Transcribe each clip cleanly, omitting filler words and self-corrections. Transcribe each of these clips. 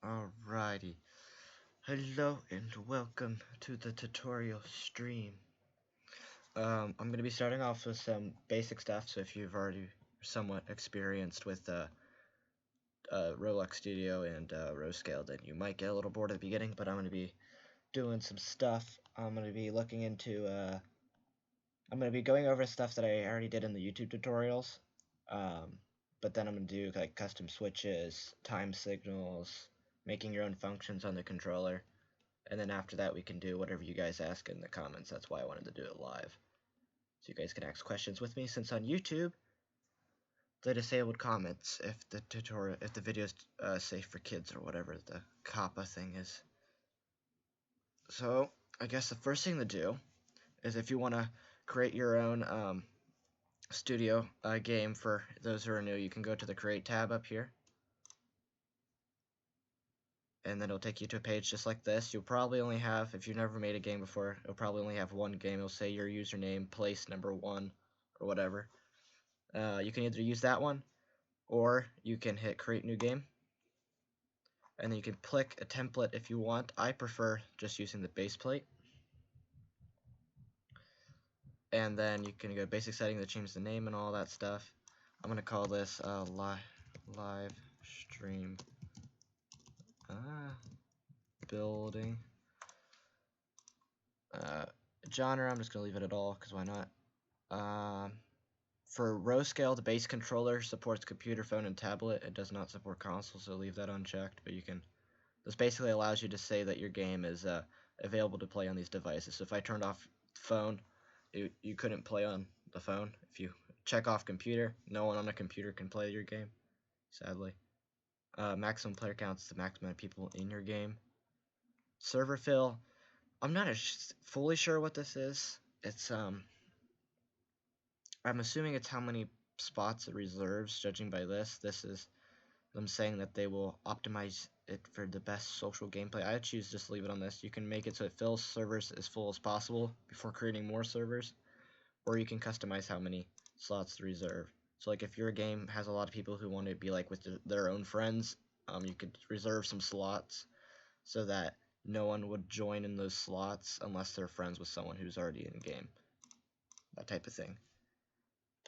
Alrighty. Hello and welcome to the tutorial stream. I'm going to be starting off with some basic stuff, so if you've already somewhat experienced with Roblox Studio and Scale, then you might get a little bored at the beginning, but I'm going to be doing some stuff. I'm going to be looking into, I'm going to be going over stuff that I already did in the YouTube tutorials, but then I'm going to do like custom switches, time signals, making your own functions on the controller. And then after that, we can do whatever you guys ask in the comments. That's why I wanted to do it live. So you guys can ask questions with me, since on YouTube, they disabled comments if the video's safe for kids or whatever the COPPA thing is. So I guess the first thing to do is, if you want to create your own studio game, for those who are new, you can go to the Create tab up here. And then it'll take you to a page just like this. You'll probably only have, if you've never made a game before, it'll probably only have one game. It'll say your username, place number 1, or whatever. You can either use that one, or you can hit create new game. And then you can click a template if you want. I prefer just using the base plate. And then you can go basic settings to change the name and all that stuff. I'm going to call this live stream building. Genre, I'm just going to leave it at all, because why not? For row scale, the base controller supports computer, phone, and tablet. It does not support console, so leave that unchecked. But you can. This basically allows you to say that your game is available to play on these devices. So if I turned off phone, you couldn't play on the phone. If you check off computer, no one on a computer can play your game, sadly. Maximum player count is the maximum of people in your game. Server fill, I'm not fully sure what this is. It's I'm assuming it's how many spots it reserves. Judging by this is them saying that they will optimize it for the best social gameplay. I choose just to leave it on this. You can make it so it fills servers as full as possible before creating more servers, or you can customize how many slots to reserve. So like if your game has a lot of people who want to be like with their own friends, you could reserve some slots so that no one would join in those slots unless they're friends with someone who's already in the game. That type of thing.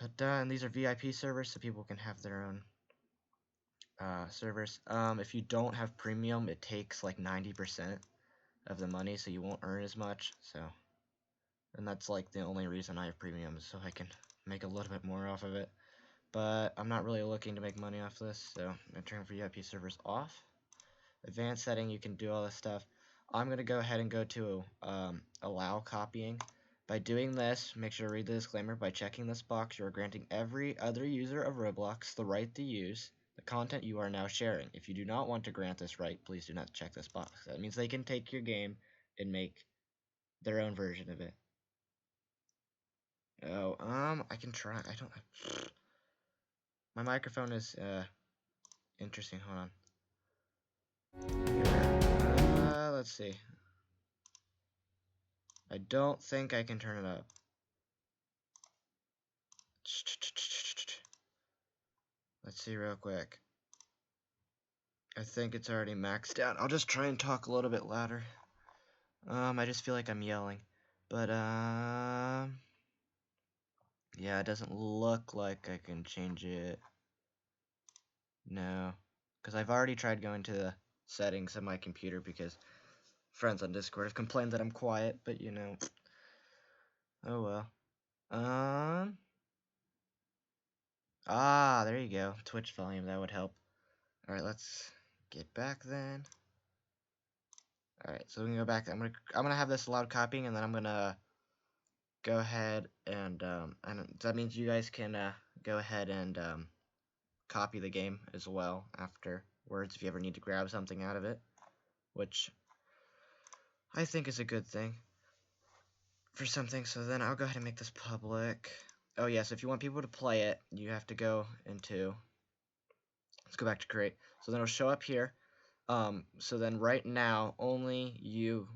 But and these are VIP servers, so people can have their own servers. If you don't have premium, it takes like 90% of the money, so you won't earn as much. So, and that's like the only reason I have premium, is so I can make a little bit more off of it. But I'm not really looking to make money off this, so I'm gonna turn VIP servers off. Advanced setting, you can do all this stuff. I'm gonna go ahead and go to allow copying. By doing this, make sure to read the disclaimer. By checking this box, you are granting every other user of Roblox the right to use the content you are now sharing. If you do not want to grant this right, please do not check this box. That means they can take your game and make their own version of it. Oh, I can try. I don't. My microphone is interesting. Hold on. Let's see. I don't think I can turn it up. Let's see real quick. I think it's already maxed out. I'll just try and talk a little bit louder. I just feel like I'm yelling. But, yeah, it doesn't look like I can change it. No. Because I've already tried going to the settings of my computer, because friends on Discord have complained that I'm quiet, but you know. Oh well. There you go. Twitch volume, that would help. Alright, let's get back then. Alright, so we can go back. I'm gonna have this allowed copying, and then I'm gonna go ahead and that means you guys can go ahead and copy the game as well afterwards if you ever need to grab something out of it, which I think is a good thing for something. So then I'll go ahead and make this public. Oh yes, if you want people to play it, you have to go into, let's go back to create. So then it'll show up here. So then right now only you,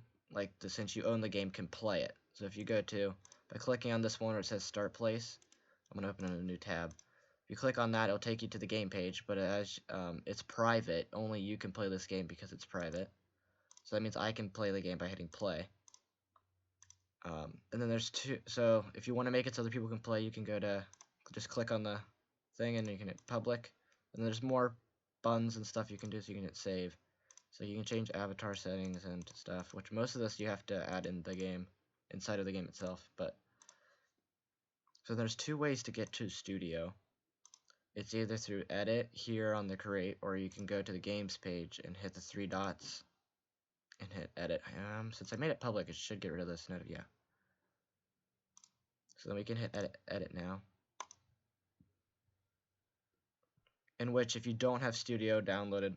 since you own the game, can play it. So if you go to, by clicking on this one where it says start place, I'm gonna open a new tab. If you click on that, it'll take you to the game page, but as it's private, only you can play this game because it's private. So that means I can play the game by hitting play. And then there's two, so if you want to make it so other people can play, you can go to, just click on the thing and you can hit public. And there's more buttons and stuff you can do, so you can hit save. So you can change avatar settings and stuff, which most of this you have to add in the game, inside of the game itself. But so there's two ways to get to Studio. It's either through edit here on the create, or you can go to the games page and hit the three dots and hit edit. Since I made it public, it should get rid of this note. Yeah. So then we can hit edit now. In which, if you don't have Studio downloaded,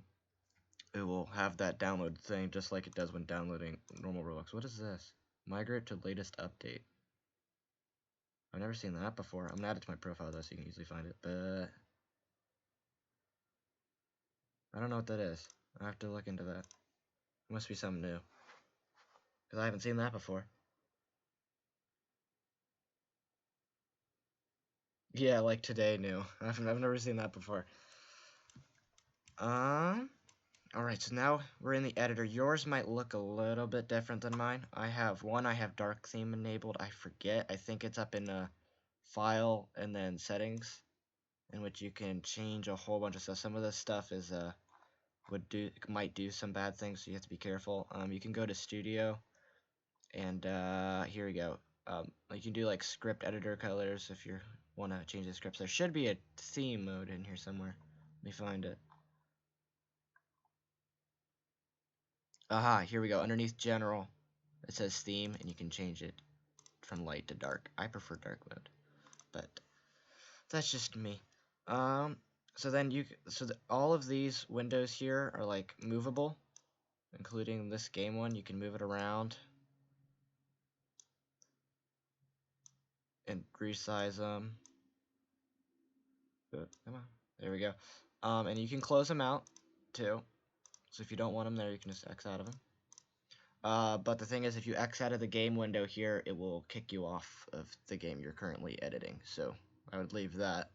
it will have that download thing just like it does when downloading normal Roblox. What is this? Migrate to latest update. I've never seen that before. I'm gonna add it to my profile though, so you can easily find it. But I don't know what that is. I have to look into that. It must be something new, because I haven't seen that before. Yeah, like today new. I've never seen that before. Alright, so now we're in the editor. Yours might look a little bit different than mine. I have dark theme enabled. I forget. I think it's up in file and then settings, in which you can change a whole bunch of stuff. Some of this stuff is might do some bad things, so you have to be careful. You can go to Studio, and here we go. You can do like script editor colors if you want to change the scripts. There should be a theme mode in here somewhere. Let me find it. Aha, here we go. Underneath general, it says theme, and you can change it from light to dark. I prefer dark mode, but that's just me. So then all of these windows here are like movable, including this game one. You can move it around and resize them. Come on, there we go. And you can close them out too. So if you don't want them there, you can just X out of them. But the thing is, if you X out of the game window here, it will kick you off of the game you're currently editing. So I would leave that.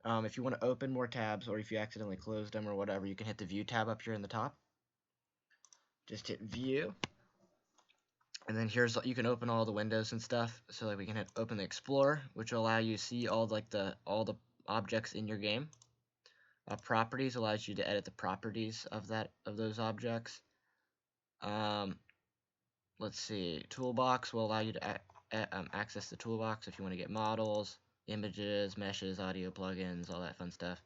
If you want to open more tabs, or if you accidentally closed them or whatever, you can hit the View tab up here in the top. Just hit View. And then you can open all the windows and stuff. So like we can hit Open the Explorer, which will allow you to see all the objects in your game. Properties allows you to edit the properties of those objects. Let's see. Toolbox will allow you to access the toolbox if you want to get models, images, meshes, audio plugins, all that fun stuff.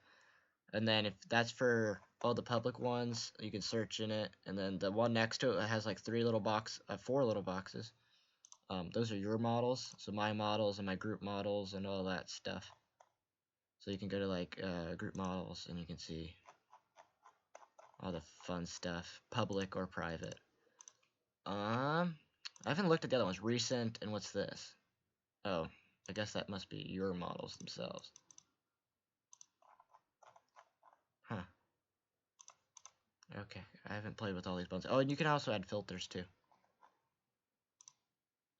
And then if that's for all the public ones, you can search in it. And then the one next to it has like four little boxes. Those are your models. So my models and my group models and all that stuff. So you can go to like group models and you can see all the fun stuff, public or private. I haven't looked at the other ones. Recent, and what's this? Oh, I guess that must be your models themselves. Huh. Okay, I haven't played with all these buttons. Oh, and you can also add filters too.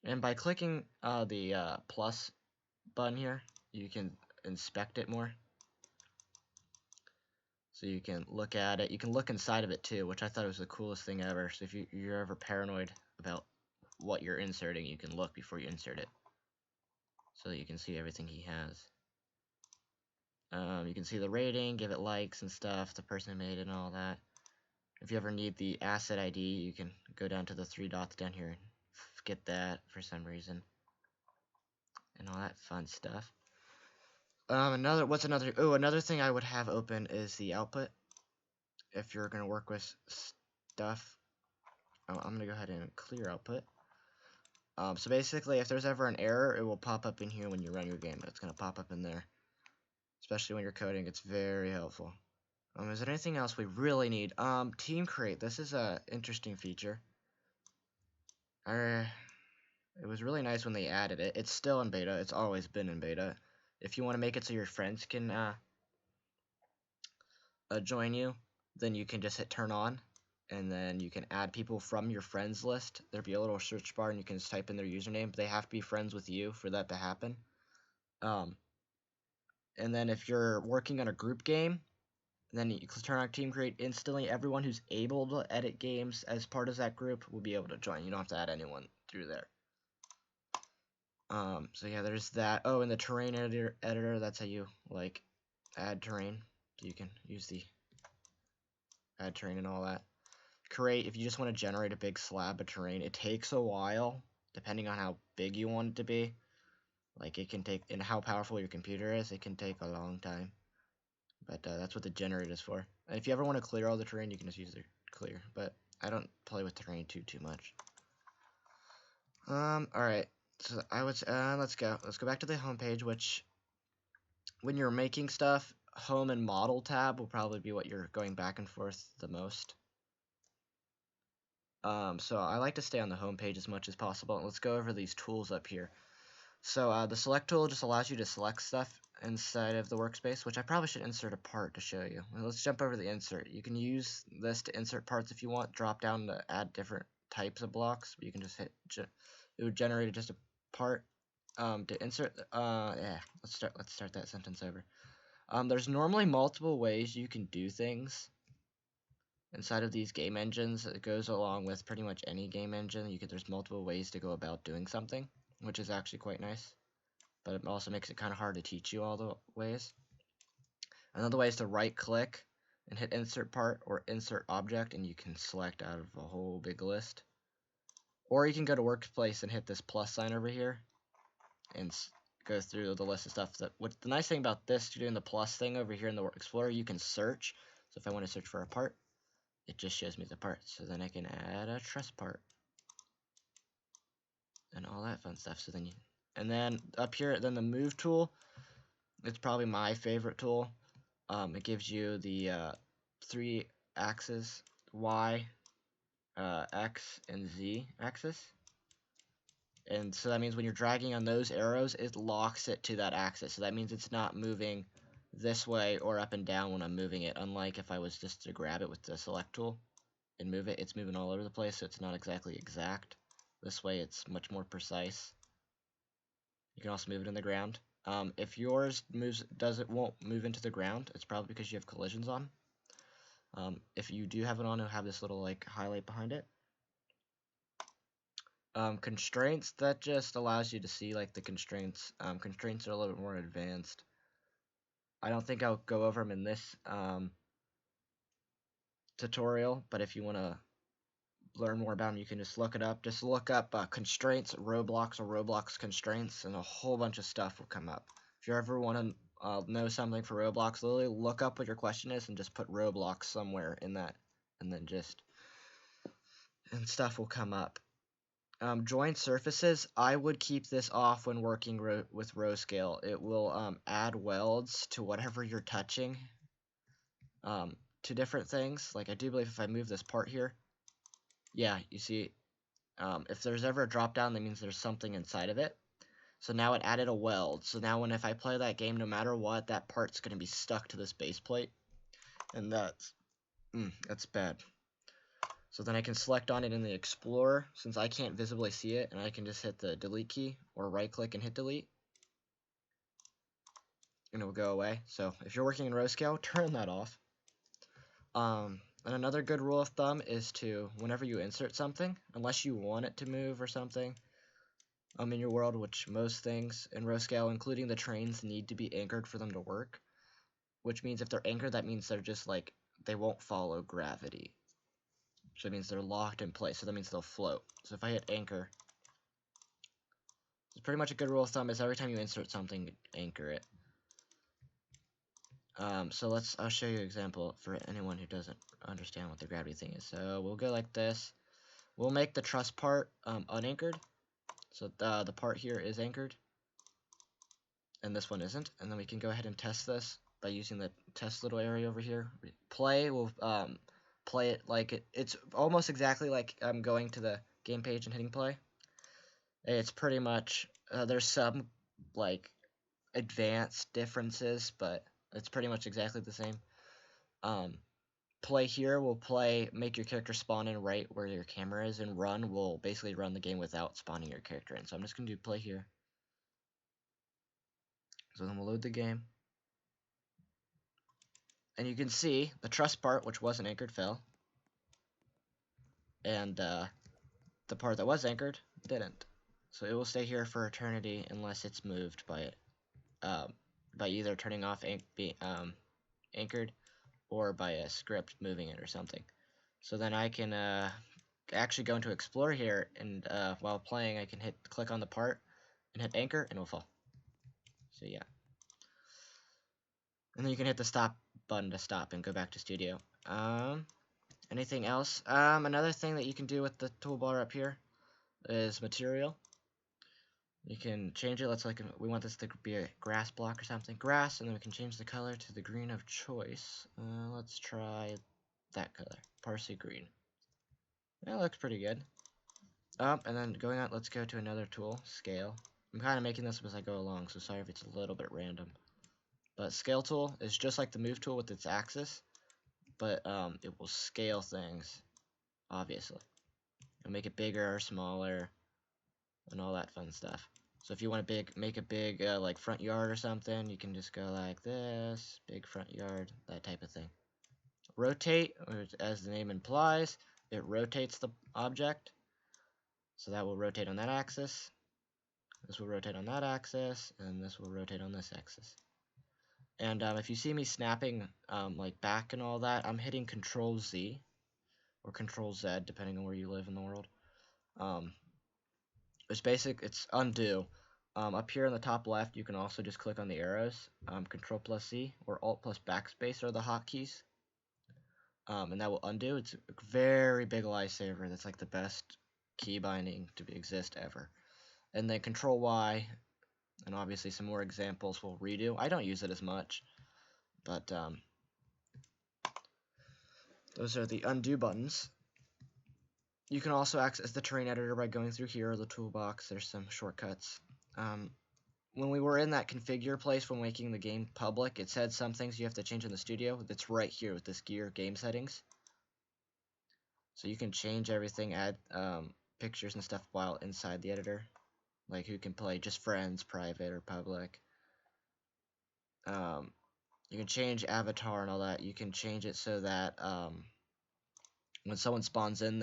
And by clicking the plus button here, you can inspect it more. So you can look at it. You can look inside of it too, which I thought was the coolest thing ever. So if you're ever paranoid about what you're inserting, you can look before you insert it, so that you can see everything he has. You can see the rating, give it likes and stuff, the person who made it and all that. If you ever need the asset ID, you can go down to the three dots down here and get that for some reason, and all that fun stuff. Another thing I would have open is the output. If you're gonna work with stuff, I'm gonna go ahead and clear output. So basically, if there's ever an error, it will pop up in here when you run your game. It's gonna pop up in there, especially when you're coding. It's very helpful. Is there anything else we really need? Team create. This is a interesting feature. It was really nice when they added it. It's still in beta. It's always been in beta. If you want to make it so your friends can join you, then you can just hit turn on, and then you can add people from your friends list. There'll be a little search bar, and you can just type in their username. But they have to be friends with you for that to happen. And then if you're working on a group game, then you turn on team create instantly. Everyone who's able to edit games as part of that group will be able to join. You don't have to add anyone through there. So yeah, there's that. Oh, and the terrain editor, that's how you like add terrain. So you can use the add terrain and all that. Create, if you just want to generate a big slab of terrain, it takes a while depending on how big you want it to be. Like it can take, and how powerful your computer is, it can take a long time. But that's what the generator is for. And if you ever want to clear all the terrain, you can just use the clear. But I don't play with terrain too much. Alright. So I would let's go back to the home page, which when you're making stuff, home and model tab will probably be what you're going back and forth the most. So I like to stay on the home page as much as possible. Let's go over these tools up here. So the select tool just allows you to select stuff inside of the workspace, which I probably should insert a part to show you. Let's jump over the insert. You can use this to insert parts if you want. Drop down to add different types of blocks. You can just hit, it would generate just a part. To insert, yeah, let's start that sentence over. There's normally multiple ways you can do things inside of these game engines. It goes along with pretty much any game engine. There's multiple ways to go about doing something, which is actually quite nice. But it also makes it kind of hard to teach you all the ways. Another way is to right click and hit insert part or insert object, and you can select out of a whole big list. Or you can go to workplace and hit this plus sign over here and go through the list of stuff. The nice thing about this, doing the plus thing over here in the Work Explorer, you can search. So if I want to search for a part, it just shows me the part. So then I can add a truss part and all that fun stuff. So then and then up here, then the move tool, it's probably my favorite tool. It gives you the 3 axes, Y, X, and Z axis. And so that means when you're dragging on those arrows, it locks it to that axis. So that means it's not moving this way or up and down when I'm moving it. Unlike if I was just to grab it with the select tool and move it, it's moving all over the place, so it's not exactly exact. This way it's much more precise. You can also move it in the ground. If yours won't move into the ground, it's probably because you have collisions on. If you do have it on, it'll have this little like highlight behind it. Constraints, that just allows you to see like the constraints. Constraints are a little bit more advanced. I don't think I'll go over them in this tutorial, but if you want to learn more about them, you can just look it up. Just look up constraints, Roblox, or Roblox constraints, and a whole bunch of stuff will come up. If you ever want to know something for Roblox, literally look up what your question is and just put Roblox somewhere in that, and then and stuff will come up. Joint surfaces, I would keep this off when working with row scale. It will add welds to whatever you're touching to different things. Like I do believe if I move this part here, yeah, you see, if there's ever a drop down, that means there's something inside of it. So now it added a weld. So now if I play that game, no matter what, that part's going to be stuck to this base plate. And that's bad. So then I can select on it in the Explorer, since I can't visibly see it, and I can just hit the delete key, or right click and hit delete. And it will go away. So if you're working in row scale, turn that off. And another good rule of thumb is to, whenever you insert something, unless you want it to move or something, in your world, which most things in row scale, including the trains, need to be anchored for them to work. Which means if they're anchored, that means they're just like, they won't follow gravity. So it means they're locked in place, so that means they'll float. So if I hit anchor, it's pretty much a good rule of thumb is every time you insert something, anchor it. So I'll show you an example for anyone who doesn't understand what the gravity thing is. So we'll go like this. We'll make the truss part unanchored. So the part here is anchored, and this one isn't. And then we can go ahead and test this by using the test little area over here. Play will play it like it's almost exactly like I'm going to the game page and hitting play. It's pretty much there's some like advanced differences, but it's pretty much exactly the same. Play here will make your character spawn in right where your camera is, and run will basically run the game without spawning your character in. So I'm just gonna do play here. So then we'll load the game. And you can see the truss part, which wasn't anchored, fell. And the part that was anchored didn't. So it will stay here for eternity unless it's moved by either turning off anchored or by a script moving it or something. So then I can actually go into Explore here, and while playing I can click on the part and hit anchor and it will fall. So yeah. And then you can hit the stop button to stop and go back to studio. Anything else? Another thing that you can do with the toolbar up here is material. You can change it. Let's we want this to be a grass block or something. Grass, and then we can change the color to the green of choice. Let's try that color, parsley green. That looks pretty good. And then going on, let's go to another tool, scale. I'm kind of making this as I go along, so sorry if it's a little bit random. But scale tool is just like the move tool with its axis, but it will scale things, obviously. It'll make it bigger or smaller, and all that fun stuff. So if you want to make a big like front yard or something, you can just go like this, big front yard, that type of thing. Rotate, as the name implies, it rotates the object. So that will rotate on that axis. This will rotate on that axis, and this will rotate on this axis. And if you see me snapping like back and all that, I'm hitting Control Z or Control Z, depending on where you live in the world. It's undo. Up here in the top left, you can also just click on the arrows. Control plus Z or Alt plus backspace are the hotkeys. And that will undo. It's a very big lifesaver. That's like the best key binding to exist ever. And then Control Y, and obviously some more examples will redo. I don't use it as much, but those are the undo buttons. You can also access the terrain editor by going through here or the toolbox. There's some shortcuts. When we were in that configure place when making the game public, it said some things you have to change in the studio. That's right here with this gear game settings. So you can change everything, add pictures and stuff while inside the editor. Like who can play, just friends, private or public. You can change avatar and all that. You can change it so that when someone spawns in,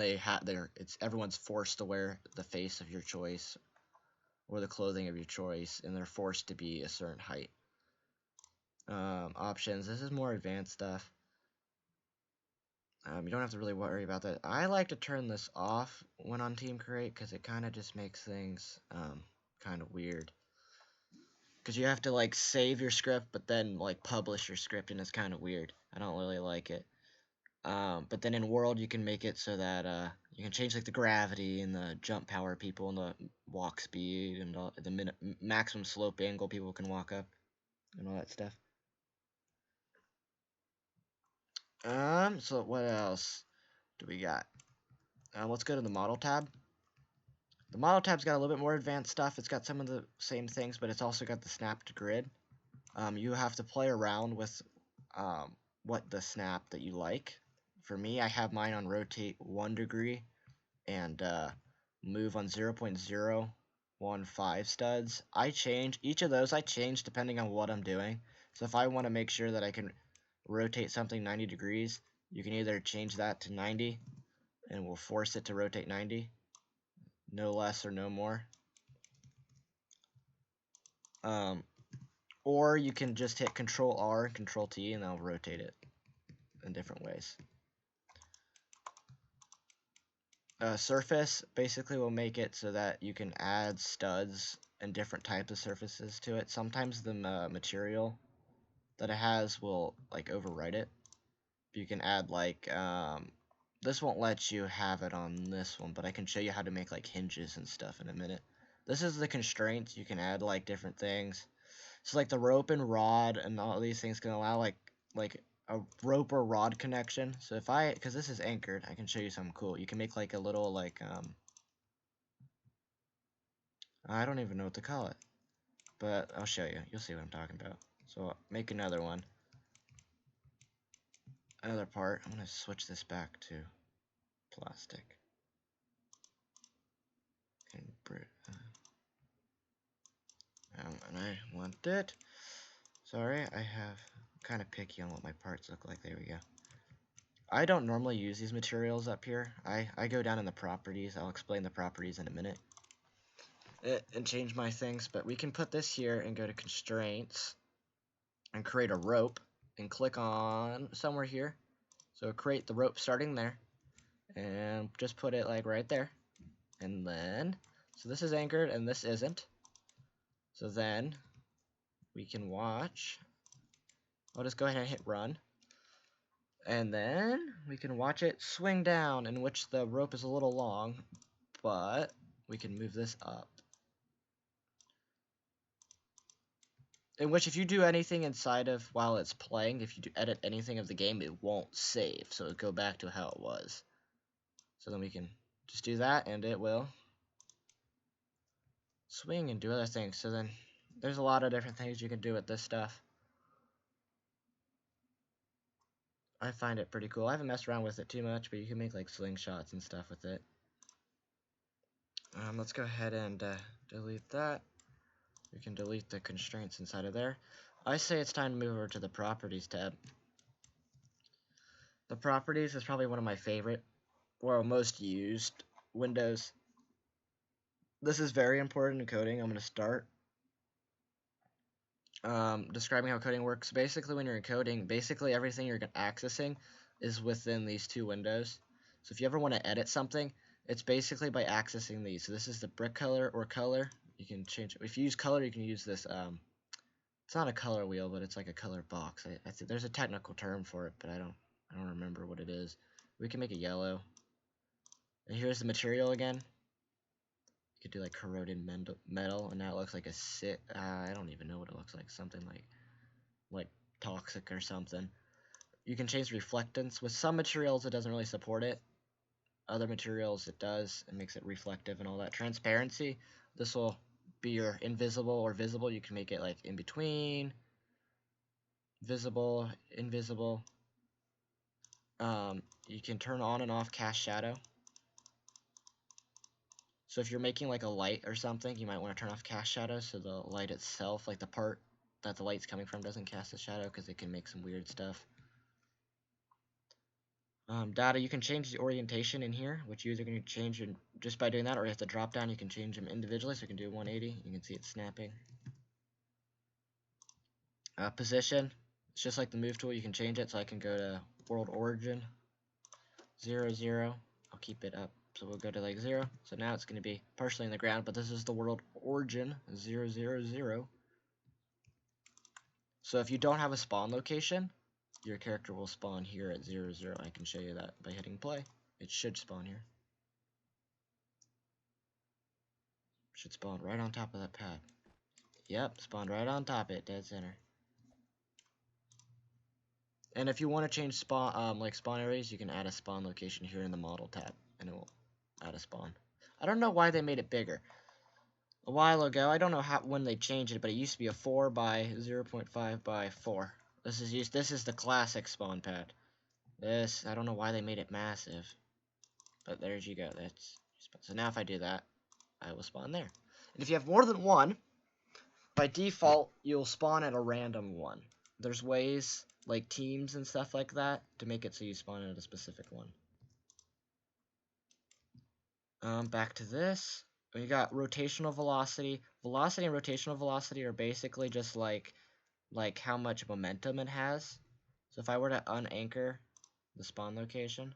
everyone's forced to wear the face of your choice or the clothing of your choice, and they're forced to be a certain height. Options. This is more advanced stuff. You don't have to really worry about that. I like to turn this off when on Team Create because it kind of just makes things kind of weird. Because you have to like save your script, but then like publish your script, and it's kind of weird. I don't really like it. But then in World, you can make it so that you can change like the gravity and the jump power people and the walk speed and the maximum slope angle people can walk up and all that stuff. So what else do we got? Let's go to the model tab. The model tab's got a little bit more advanced stuff. It's got some of the same things, but it's also got the snapped grid. You have to play around with what the snap that you like. For me, I have mine on rotate 1 degree and move on 0.015 studs. I change each of those. I change depending on what I'm doing. So if I want to make sure that I can rotate something 90 degrees, you can either change that to 90 and we'll force it to rotate 90, no less or no more. Or you can just hit Control R and Control T and I'll rotate it in different ways. Surface basically will make it so that you can add studs and different types of surfaces to it. Sometimes the material that it has will like overwrite it. You can add like this won't let you have it on this one, but I can show you how to make like hinges and stuff in a minute. This is the constraints. You can add like different things. So like the rope and rod and all these things can allow like a rope or rod connection. So if because this is anchored, I can show you something cool. You can make like a little like I don't even know what to call it, but I'll show you. You'll see what I'm talking about. So make another one, another part. I'm gonna switch this back to plastic. And I want it. Sorry, I have kind of picky on what my parts look like. There we go. I don't normally use these materials up here. I go down in the properties. I'll explain the properties in a minute. And change my things, but we can put this here and go to constraints and create a rope and click on somewhere here. So create the rope starting there and just put it like right there. And then, so this is anchored and this isn't. So then we can watch. I'll just go ahead and hit run. And then we can watch it swing down, in which the rope is a little long, but we can move this up. In which if you do anything inside of while it's playing, if you do edit anything of the game, it won't save. So it'll go back to how it was. So then we can just do that and it will swing and do other things. So then there's a lot of different things you can do with this stuff. I find it pretty cool. I haven't messed around with it too much, but you can make like slingshots and stuff with it. Let's go ahead and delete that. We can delete the constraints inside of there. I say it's time to move over to the properties tab. The properties is probably one of my favorite, or most used windows. This is very important in coding. I'm going to start describing how coding works. Basically, when you're in coding, basically everything you're accessing is within these two windows. So if you ever want to edit something, it's basically by accessing these. So this is the brick color or color. You can change it. If you use color, you can use this. It's not a color wheel, but it's like a color box. I think there's a technical term for it, but I don't remember what it is. We can make it yellow. And here's the material again. You could do like corroded metal, and now it looks like a I don't even know what it looks like. Something like toxic or something. You can change reflectance. With some materials, it doesn't really support it. Other materials, it does. It makes it reflective and all that. Transparency. This will be your invisible or visible. You can make it like in between, visible, invisible. You can turn on and off cast shadow. So if you're making like a light or something, you might want to turn off cast shadow so the light itself, like the part that the light's coming from, doesn't cast a shadow, because it can make some weird stuff. Data, you can change the orientation in here, which you either going to change just by doing that, or you have to drop down. You can change them individually, so you can do 180. You can see it snapping. Position, it's just like the move tool. You can change it, so I can go to world origin 0, 0. I'll keep it up, so we'll go to like 0. So now it's going to be partially in the ground, but this is the world origin 0, 0, 0. So if you don't have a spawn location, your character will spawn here at 0, 0. I can show you that by hitting play. It should spawn here. Should spawn right on top of that pad. Yep, spawn right on top of it, dead center. And if you want to change spawn, like spawn areas, you can add a spawn location here in the model tab, and it will add a spawn. I don't know why they made it bigger. A while ago, I don't know when they changed it, but it used to be a 4 by 0.5 by 4. This is the classic spawn pad. This, I don't know why they made it massive, but there you go. So now if I do that, I will spawn there. And if you have more than one, by default, you'll spawn at a random one. There's ways, like teams and stuff like that, to make it so you spawn at a specific one. Back to this. We got rotational velocity. Velocity and rotational velocity are basically just like how much momentum it has. So if I were to unanchor the spawn location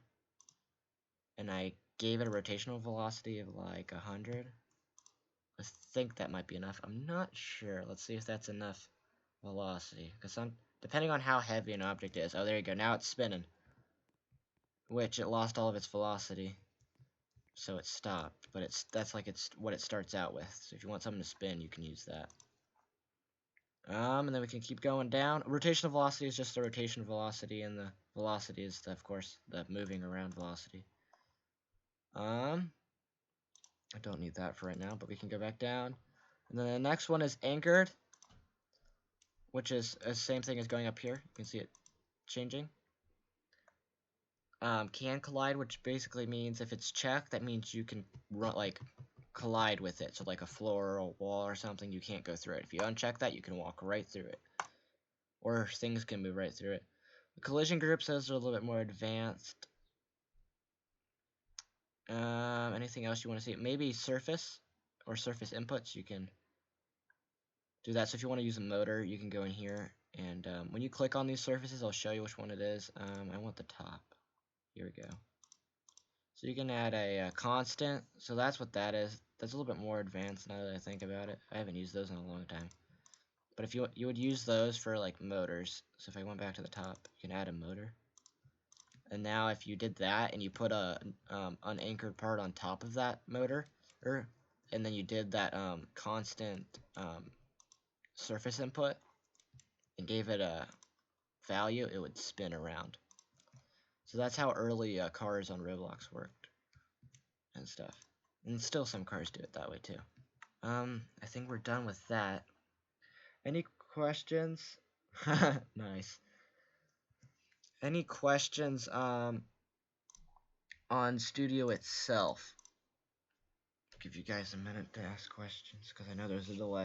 and I gave it a rotational velocity of like 100, I think that might be enough. I'm not sure. Let's see if that's enough velocity, because depending on how heavy an object is. Oh, there you go. Now it's spinning, which it lost all of its velocity, so it stopped. But that's what it starts out with. So if you want something to spin, you can use that. And then we can keep going down. Rotational velocity is just the rotation velocity, and the velocity is, of course, the moving around velocity. I don't need that for right now, but we can go back down. And then the next one is anchored, which is the same thing as going up here. You can see it changing. Can collide, which basically means if it's checked, that means you can collide with it. So like a floor or a wall or something, you can't go through it. If you uncheck that, you can walk right through it. or things can move right through it. The collision groups, those are a little bit more advanced. Anything else you want to see? Maybe surface or surface inputs. You can do that. So if you want to use a motor, you can go in here, and when you click on these surfaces, I'll show you which one it is. I want the top. Here we go. So you can add a constant. So that's what that is. That's a little bit more advanced now that I think about it. I haven't used those in a long time. But if you would use those for like motors. So if I went back to the top, you can add a motor. And now if you did that and you put a unanchored part on top of that motor, and then you did that constant surface input and gave it a value, it would spin around. So that's how early cars on Roblox worked and stuff. And still some cars do it that way too. I think we're done with that. Any questions? Nice. Any questions on Studio itself? I'll give you guys a minute to ask questions because I know there's a delay.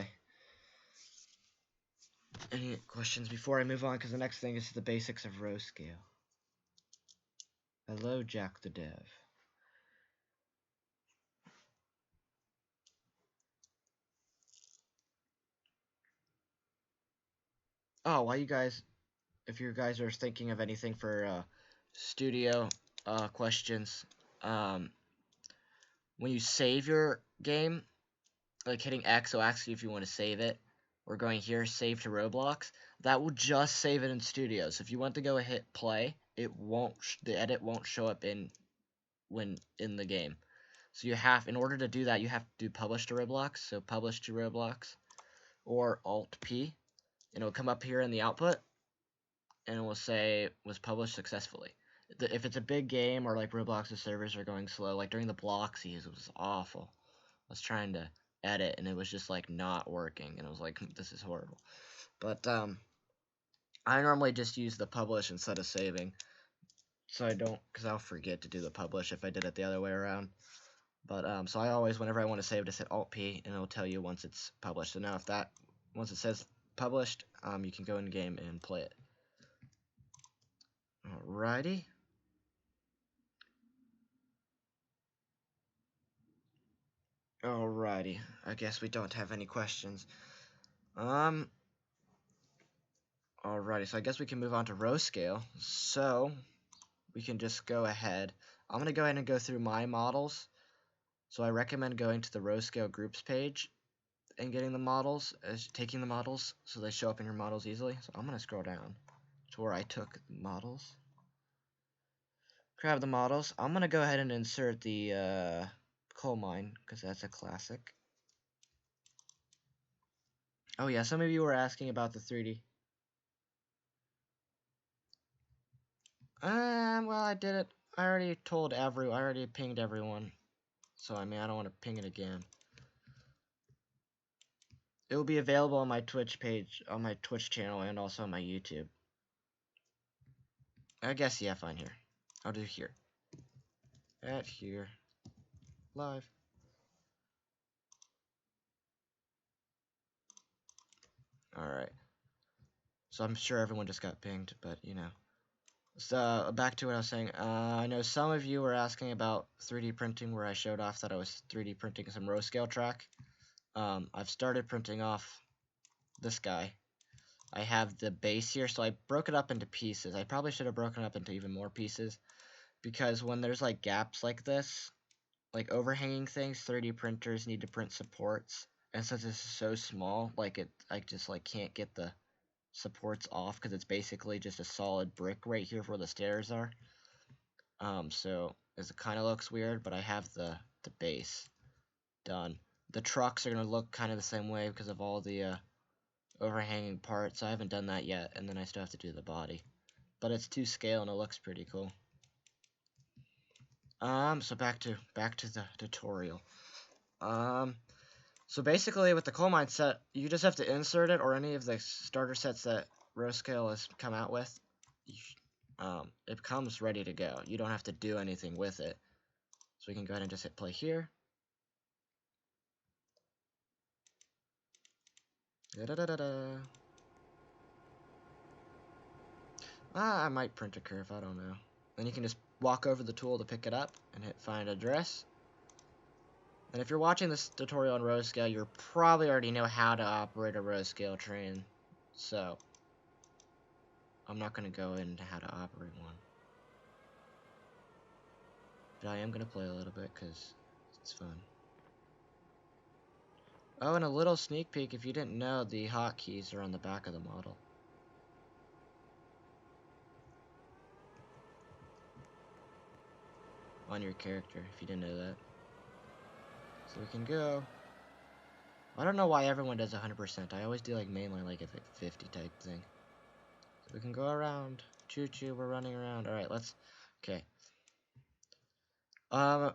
Any questions before I move on? Because the next thing is the basics of row scale. Hello, Jack the Dev. Oh, while you guys, if you guys are thinking of anything for studio questions, when you save your game, like hitting X, so actually if you want to save it, we're going here, save to Roblox, that will just save it in Studio. So if you want to go and hit play, it won't, the edit won't show up in the game. So you have, in order to do that, you have to do publish to Roblox. So publish to Roblox or Alt P, and it'll come up here in the output, and it will say was published successfully. If it's a big game or like Roblox's servers are going slow, like during the Bloxies, it was awful. I was trying to edit and it was just like not working, and I was like, this is horrible. But I normally just use the publish instead of saving, so I don't, because I'll forget to do the publish if I did it the other way around. But so I always, whenever I want to save, just hit Alt P and it'll tell you once it's published. So now if that, once it says published, you can go in game and play it. Alrighty. Alrighty. I guess we don't have any questions. Alrighty, so I guess we can move on to row scale. So we can just go ahead. I'm gonna go ahead and go through my models. So I recommend going to the row scale groups page and getting the models, taking the models so they show up in your models easily. So I'm gonna scroll down to where I took the models. Grab the models. I'm gonna go ahead and insert the coal mine because that's a classic. Oh yeah, some of you were asking about the 3D. Well, I did it. I already pinged everyone. So I mean, I don't want to ping it again. It will be available on my Twitch page, on my Twitch channel, and also on my YouTube. I guess, yeah, fine, here. I'll do here. At here. Live. Alright. So I'm sure everyone just got pinged, but, you know. So, back to what I was saying. I know some of you were asking about 3D printing, where I showed off that I was 3D printing some row scale track. I've started printing off this guy. I have the base here, so I broke it up into pieces. I probably should have broken it up into even more pieces, because when there's like gaps like this, like overhanging things, 3D printers need to print supports, and since this is so small, like I just like can't get the supports off because it's basically just a solid brick right here where the stairs are. So it kind of looks weird, but I have the base done. The trucks are gonna look kind of the same way because of all the overhanging parts. I haven't done that yet, and then I still have to do the body, but it's to scale and it looks pretty cool. So back to the tutorial. So basically with the coal mine set, you just have to insert it, or any of the starter sets that row scale has come out with. It comes ready to go. You don't have to do anything with it. So we can go ahead and just hit play here. Da -da -da -da -da. I might print a curve, I don't know. Then you can just walk over the tool to pick it up and hit find address. And if you're watching this tutorial on row scale, you probably already know how to operate a row scale train. So, I'm not going to go into how to operate one. But I am going to play a little bit because it's fun. Oh, and a little sneak peek, if you didn't know, the hotkeys are on the back of the model. On your character, if you didn't know that. So we can go. I don't know why everyone does 100%. I always do like mainline, like if it's 50 type thing. So we can go around. Choo choo, we're running around. Alright, let's. Okay. A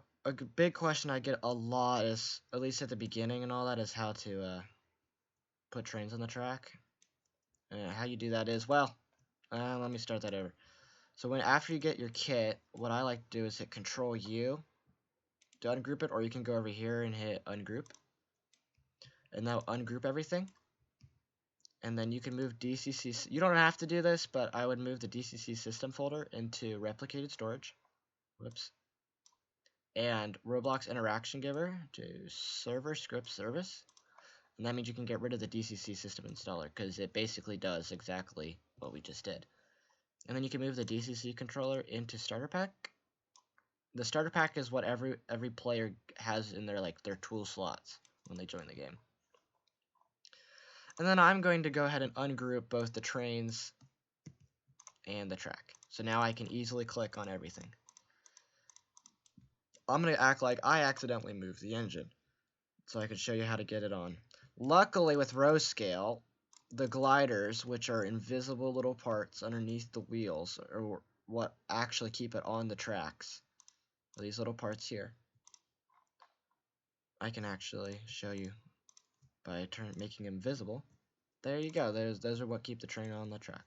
big question I get a lot is, at least at the beginning and all that, is how to put trains on the track. And how you do that is, well, let me start that over. So after you get your kit, what I like to do is hit Control U to ungroup it, or you can go over here and hit ungroup. And now ungroup everything. And then you can move DCC. You don't have to do this, but I would move the DCC system folder into replicated storage. Whoops. And Roblox interaction giver to server script service. And that means you can get rid of the DCC system installer because it basically does exactly what we just did. And then you can move the DCC controller into starter pack. The starter pack is what every player has in their their tool slots when they join the game. And then I'm going to go ahead and ungroup both the trains and the track. So now I can easily click on everything. I'm going to act like I accidentally moved the engine, so I can show you how to get it on. Luckily with row scale, the gliders, which are invisible little parts underneath the wheels, are what actually keep it on the tracks. These little parts here. I can actually show you by making them visible. There you go. Those are what keep the train on the track.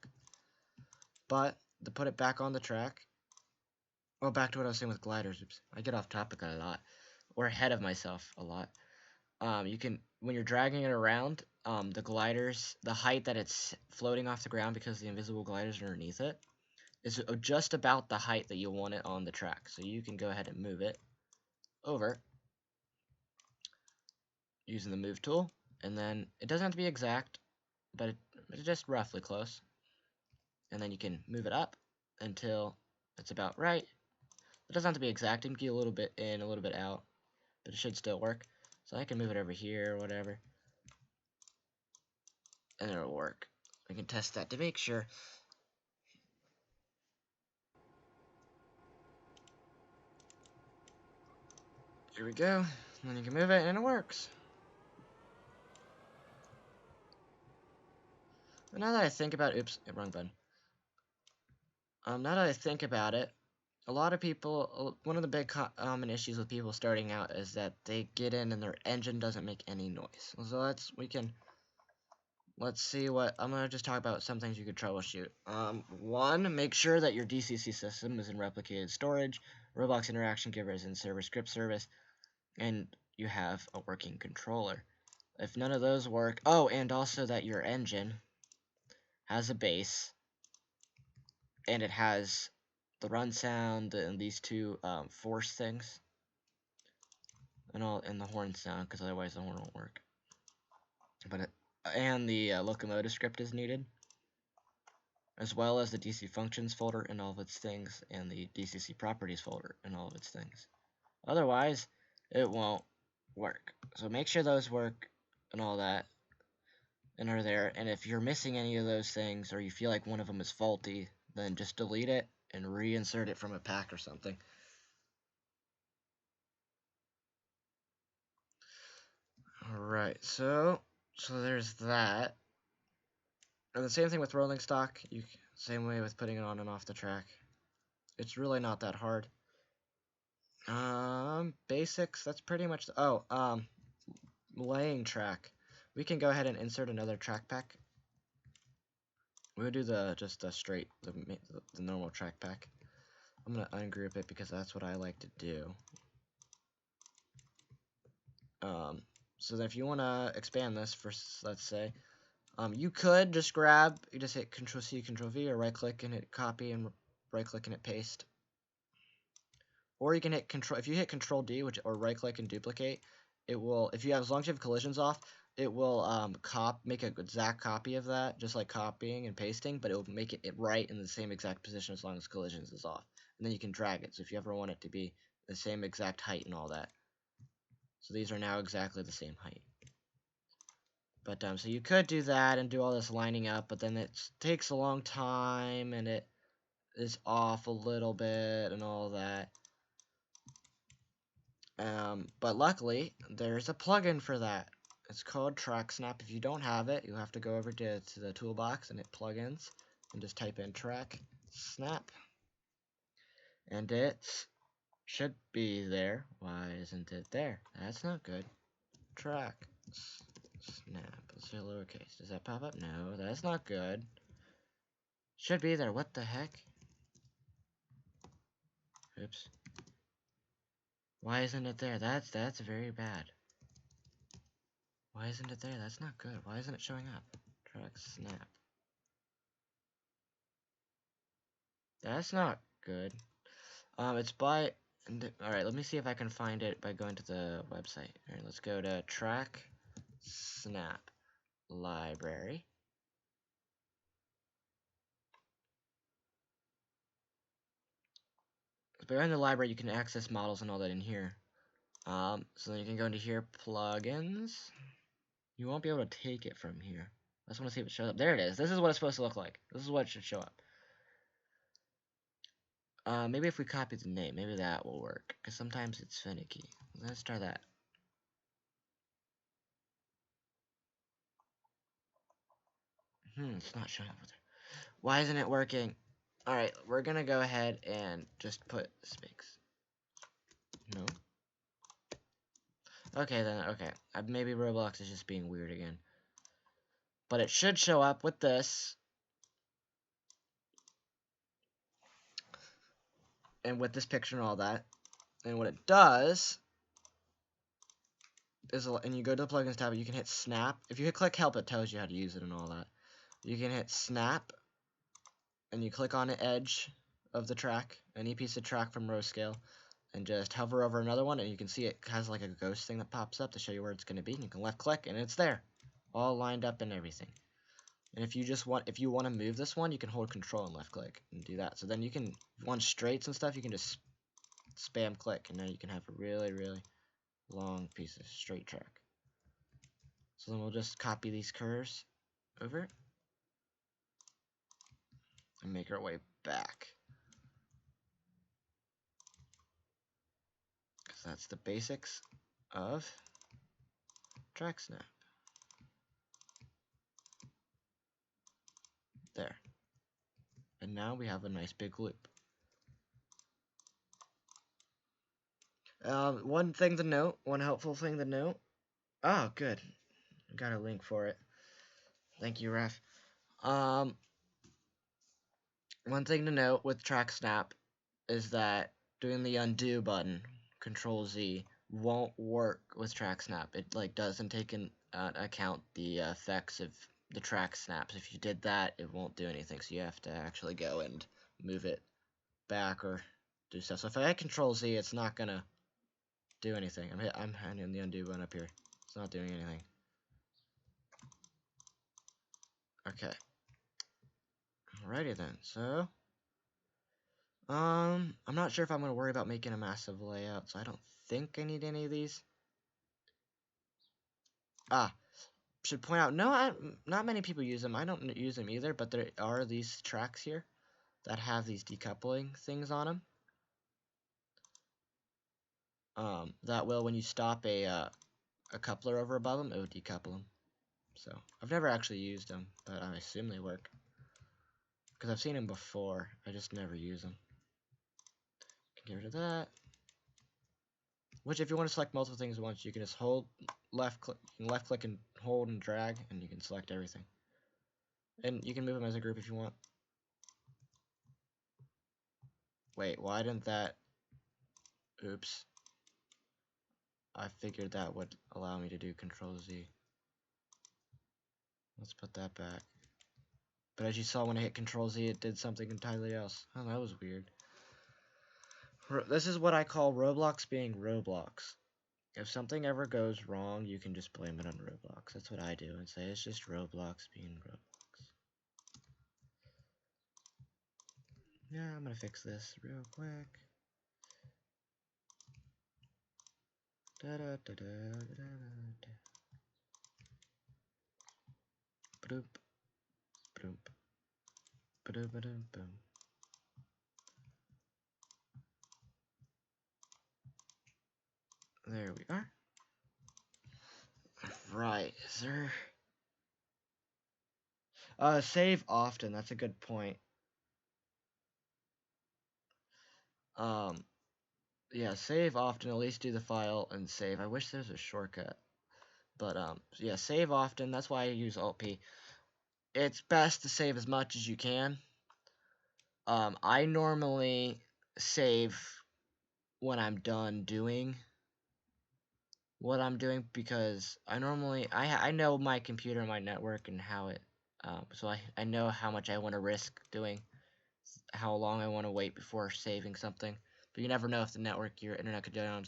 But to put it back on the track, well, back to what I was saying with gliders. Oops, I get off topic a lot, or ahead of myself a lot. You can, when you're dragging it around, the gliders, the height that it's floating off the ground because the invisible gliders are underneath it, is just about the height that you want it on the track. So you can go ahead and move it over using the move tool, and then it doesn't have to be exact, but it's just roughly close. And then you can move it up until it's about right. It doesn't have to be exact. You can get a little bit in, a little bit out, but it should still work. So I can move it over here or whatever, and it'll work. We can test that to make sure. Here we go. And then you can move it, and it works. But now that I think about it, oops, wrong button. Now that I think about it, a lot of people, one of the big common issues with people starting out is that they get in and their engine doesn't make any noise. So let's see what, I'm going to just talk about some things you could troubleshoot. One, make sure that your DCC system is in replicated storage, Roblox interaction giver is in server script service, and you have a working controller. If none of those work, oh, and also that your engine has a base, and it has the run sound and these two force things, and the horn sound, because otherwise the horn won't work. But and the locomotive script is needed, as well as the DC functions folder and all of its things, and the DCC properties folder and all of its things. Otherwise, it won't work. So make sure those work and all that, and are there. And if you're missing any of those things, or you feel like one of them is faulty, then just delete it and reinsert it from a pack or something. Alright, so there's that. And the same thing with rolling stock, same way with putting it on and off the track. It's really not that hard. Basics, that's pretty much laying track. We can go ahead and insert another track pack. We'll do the normal track pack. I'm gonna ungroup it because that's what I like to do. So then if you want to expand this for, let's say, You could just grab, you just hit Control C, Control V, or right click and hit copy and right click and hit paste. Or you can hit Control, if you hit Control D, or right click and duplicate, it will, if you have, as long as you have collisions off, it will make an exact copy of that, just like copying and pasting, but it will make it right in the same exact position as long as collisions is off. And then you can drag it, so if you ever want it to be the same exact height and all that. So these are now exactly the same height. But so you could do that and do all this lining up, but then it takes a long time and it is off a little bit and all that. But luckily, there's a plugin for that. It's called Track Snap. If you don't have it, you have to go over to the toolbox and hit plugins and just type in Track Snap. And it should be there. Why isn't it there? That's not good. Track Snap. Let's do lowercase. Does that pop up? No, that's not good. Should be there. What the heck? Oops. Why isn't it there? That's very bad. Why isn't it there? That's not good. Why isn't it showing up? Track Snap. That's not good. It's by... Alright, let me see if I can find it by going to the website. Alright, let's go to Track Snap Library. But in the library, you can access models and all that in here. So then you can go into here, plugins. You won't be able to take it from here. I just want to see if it shows up. There it is. This is what it's supposed to look like. This is what should show up. Maybe if we copy the name, maybe that will work. Because sometimes it's finicky. Let's try that. It's not showing up. Why isn't it working? Alright, we're gonna go ahead and just put space. No. Okay, then, okay. Maybe Roblox is just being weird again. But it should show up with this. And with this picture and all that. And what it does is, and you go to the plugins tab, you can hit snap. If you hit click help, it tells you how to use it and all that. You can hit snap, and you click on the edge of the track, any piece of track from row scale, and just hover over another one, and you can see it has like a ghost thing that pops up to show you where it's going to be. And you can left click, and it's there, all lined up and everything. And if you want to move this one, you can hold control and left click and do that. So then you can, if you want straights and stuff, you can just spam click, and now you can have a really, really long piece of straight track. So then we'll just copy these curves over and make our way back. Because that's the basics of track snap. There. And now we have a nice big loop. One thing to note, one helpful thing to note. Oh, good. Got a link for it. Thank you, Ref. One thing to note with track snap is that doing the undo button, Control Z, won't work with track snap. It doesn't take into account the effects of the track snaps. If you did that, it won't do anything. So you have to actually go and move it back or do stuff. So if I hit Control Z, it's not gonna do anything. I'm hitting the undo button up here. It's not doing anything. Okay. Alrighty then. So I'm not sure if I'm gonna worry about making a massive layout, so I don't think I need any of these. Should point out, not many people use them. I don't use them either, but there are these tracks here that have these decoupling things on them. That will, when you stop a coupler over above them, it will decouple them. So I've never actually used them, but I assume they work because I've seen them before. I just never use them. Get rid of that. Which, if you want to select multiple things at once, you can just hold left click and hold and drag, and you can select everything. And you can move them as a group if you want. Wait, why didn't that? Oops. I figured that would allow me to do Control Z. Let's put that back. But as you saw when I hit Control Z, it did something entirely else. Oh, that was weird. This is what I call Roblox being Roblox. If something ever goes wrong, you can just blame it on Roblox. That's what I do and say it's just Roblox being Roblox. Yeah, I'm gonna fix this real quick. Da da da da da da. Boop, boop, boop, boop, boop. There we are. Right, is there... save often, that's a good point. Yeah, save often, at least do the file and save. I wish there's a shortcut. But, yeah, save often, that's why I use Alt-P. It's best to save as much as you can. I normally save when I'm done doing what I'm doing because I know my computer and my network and how it, so I know how much I want to risk doing, how long I want to wait before saving something. But you never know if the network, your internet could go down.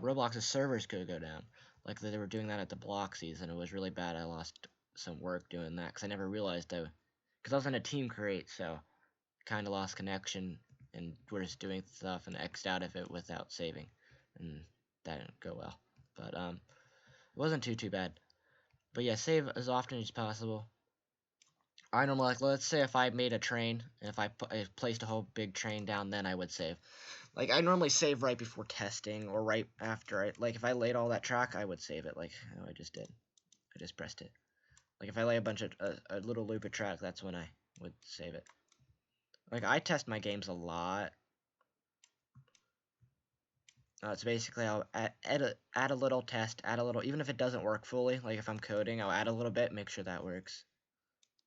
Roblox's servers could go down. Like they were doing that at the block season. It was really bad. I lost some work doing that because I never realized because I was in a team create, so kind of lost connection and we're just doing stuff and X'd out of it without saving, and that didn't go well. But it wasn't too bad. But yeah, save as often as possible. I normally, like, let's say if I made a train, and if I placed a whole big train down, then I would save. Like, I normally save right before testing, or right after. Like, if I laid all that track, I would save it, like I just did. I just pressed it. Like, if I lay a bunch of, a little loop of track, that's when I would save it. Like, I test my games a lot. So basically, I'll add a little test, add a little, even if it doesn't work fully, like if I'm coding, I'll add a little bit, make sure that works.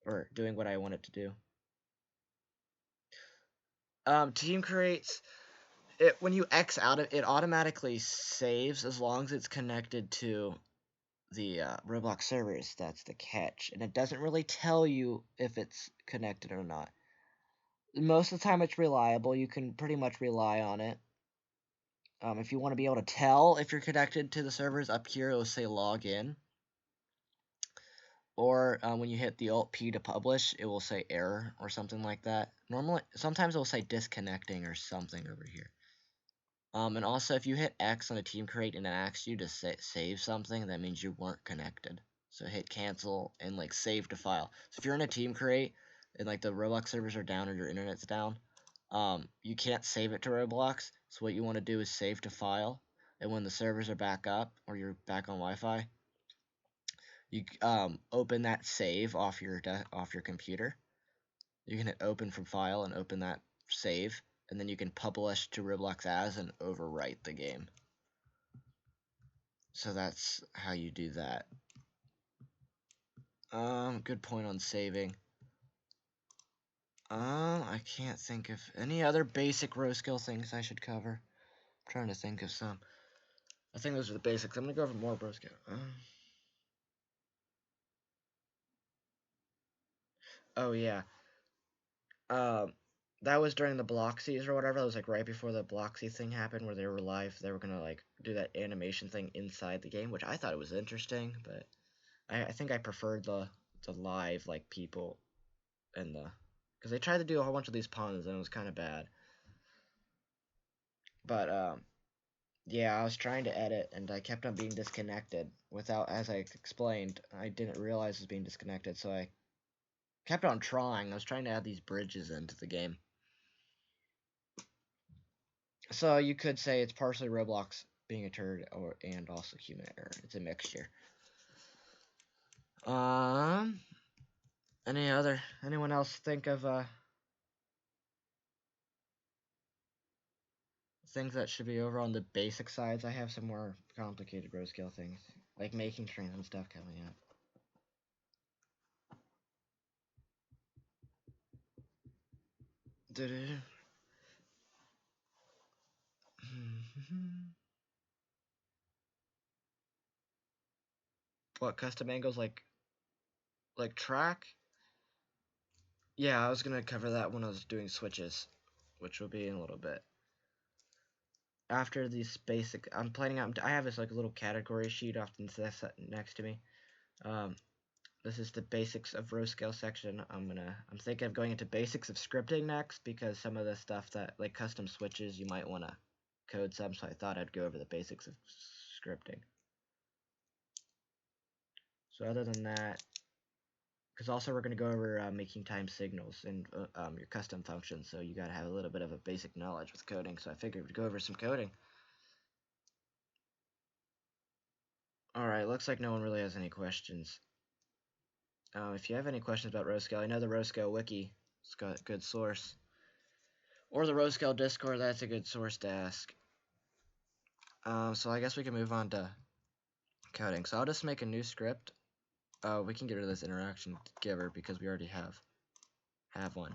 Or doing what I want it to do. Team creates, when you X out of it, automatically saves as long as it's connected to the Roblox servers. That's the catch, and it doesn't really tell you if it's connected or not. Most of the time, it's reliable. You can pretty much rely on it. If you want to be able to tell if you're connected to the servers, up here it will say log in. Or when you hit the Alt-P to publish, it will say error or something like that. Normally, sometimes it will say disconnecting or something over here. And also, if you hit X on a team create and it asks you to save something, that means you weren't connected. So hit cancel and like save to file. So if you're in a team create and like the Roblox servers are down or your internet's down, you can't save it to Roblox. So what you want to do is save to file. And when the servers are back up or you're back on Wi-Fi, you open that save off your computer. You can hit open from file and open that save, and then you can publish to Roblox as and overwrite the game. So that's how you do that. Good point on saving. I can't think of any other basic row skill things I should cover. I'm trying to think of some. I think those are the basics. I'm gonna go over more row skill. Oh yeah. That was during the Bloxies or whatever. That was like right before the Bloxy thing happened, where they were live. They were gonna like do that animation thing inside the game, which I thought it was interesting, but I think I preferred the live like people and because they tried to do a whole bunch of these puns and it was kind of bad. But yeah, I was trying to edit and I kept on being disconnected without, as I explained, I didn't realize it was being disconnected, so I kept on trying. I was trying to add these bridges into the game. So you could say it's partially Roblox being a turd and also human error. It's a mixture. Anyone else think of things that should be over on the basic sides? I have some more complicated row scale things, like making trains and stuff coming up. What, custom angles like like track. Yeah, I was gonna cover that when I was doing switches, which will be in a little bit. After these basic, I'm planning out. I have this like a little category sheet often next to me. Um, this is the basics of row scale section. I'm thinking of going into basics of scripting next because some of the stuff that like custom switches you might want to code some. So I thought I'd go over the basics of scripting. So other than that, because also we're going to go over making time signals and your custom functions, so you got to have a little bit of a basic knowledge with coding, so I figured we'd go over some coding. Alright, looks like no one really has any questions. If you have any questions about row scale, I know the row scale wiki has got a good source. Or the row scale Discord, that's a good source to ask. So I guess we can move on to coding. So I'll just make a new script. We can get rid of this interaction giver because we already have one.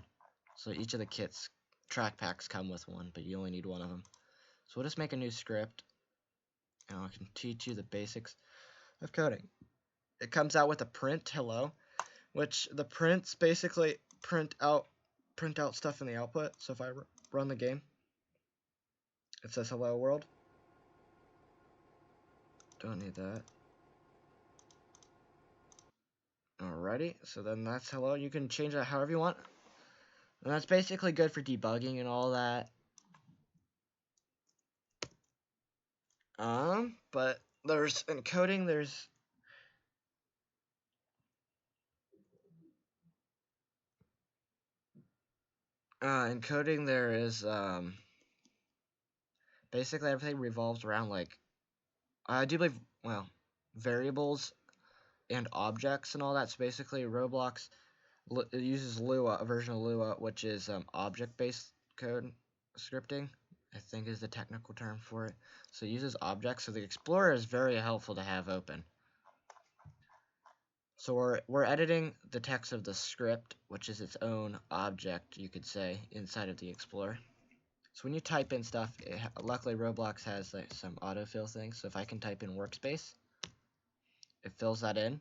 So each of the kits track packs come with one, but you only need one of them. So we'll just make a new script, and I can teach you the basics of coding. It comes out with a print hello, which the prints basically print out stuff in the output. So if I run the game, it says hello world. Don't need that. Alrighty, so then that's hello. You can change that however you want. And that's basically good for debugging and all that. But there's in coding, there is basically everything revolves around like I do believe variables and objects and all that. So basically Roblox it uses Lua, a version of Lua, which is object-based code scripting, I think is the technical term for it. So it uses objects, so the Explorer is very helpful to have open. So we're editing the text of the script, which is its own object, you could say, inside of the Explorer. So when you type in stuff, luckily Roblox has like some autofill things. So if I can type in workspace, it fills that in,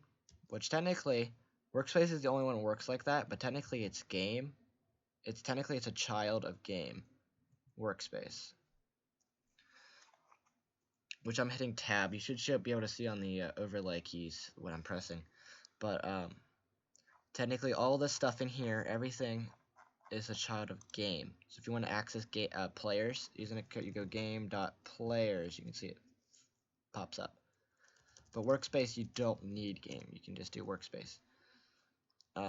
which technically workspace is the only one that works like that, but technically it's game. It's a child of game, workspace, which I'm hitting tab. You should be able to see on the overlay keys when I'm pressing. But technically all this stuff in here, everything is a child of game. So if you want to access players, using a code, you go game.players, you can see it pops up. But workspace, you don't need game. You can just do workspace.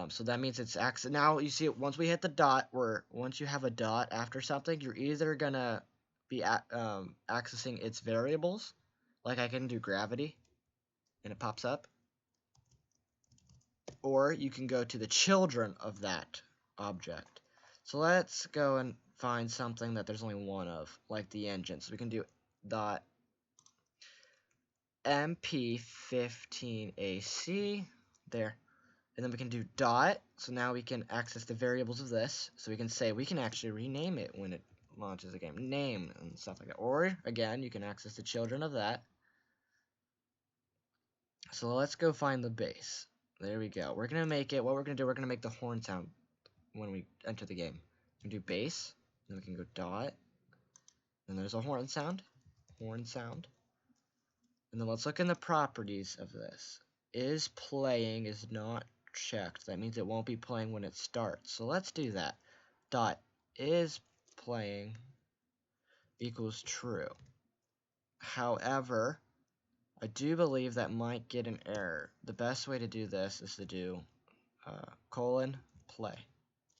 So that means it's access. Now you see, once we hit the dot, once you have a dot after something, you're either gonna be accessing its variables, like I can do gravity, and it pops up, or you can go to the children of that object. So let's go and find something that there's only one of, like the engine. So we can do dot mp15ac there. And then we can do dot, so now we can access the variables of this. So we can say, we can actually rename it when it launches a game, name and stuff like that. Or, again, you can access the children of that. So let's go find the base. There we go. We're going to make it, what we're going to do, we're going to make the horn sound when we enter the game. We can do base, then we can go dot, and there's a horn sound, and then let's look in the properties of this. Is playing is not checked. That means it won't be playing when it starts. So let's do that. Dot is playing equals true. However, I do believe that might get an error. The best way to do this is to do colon play.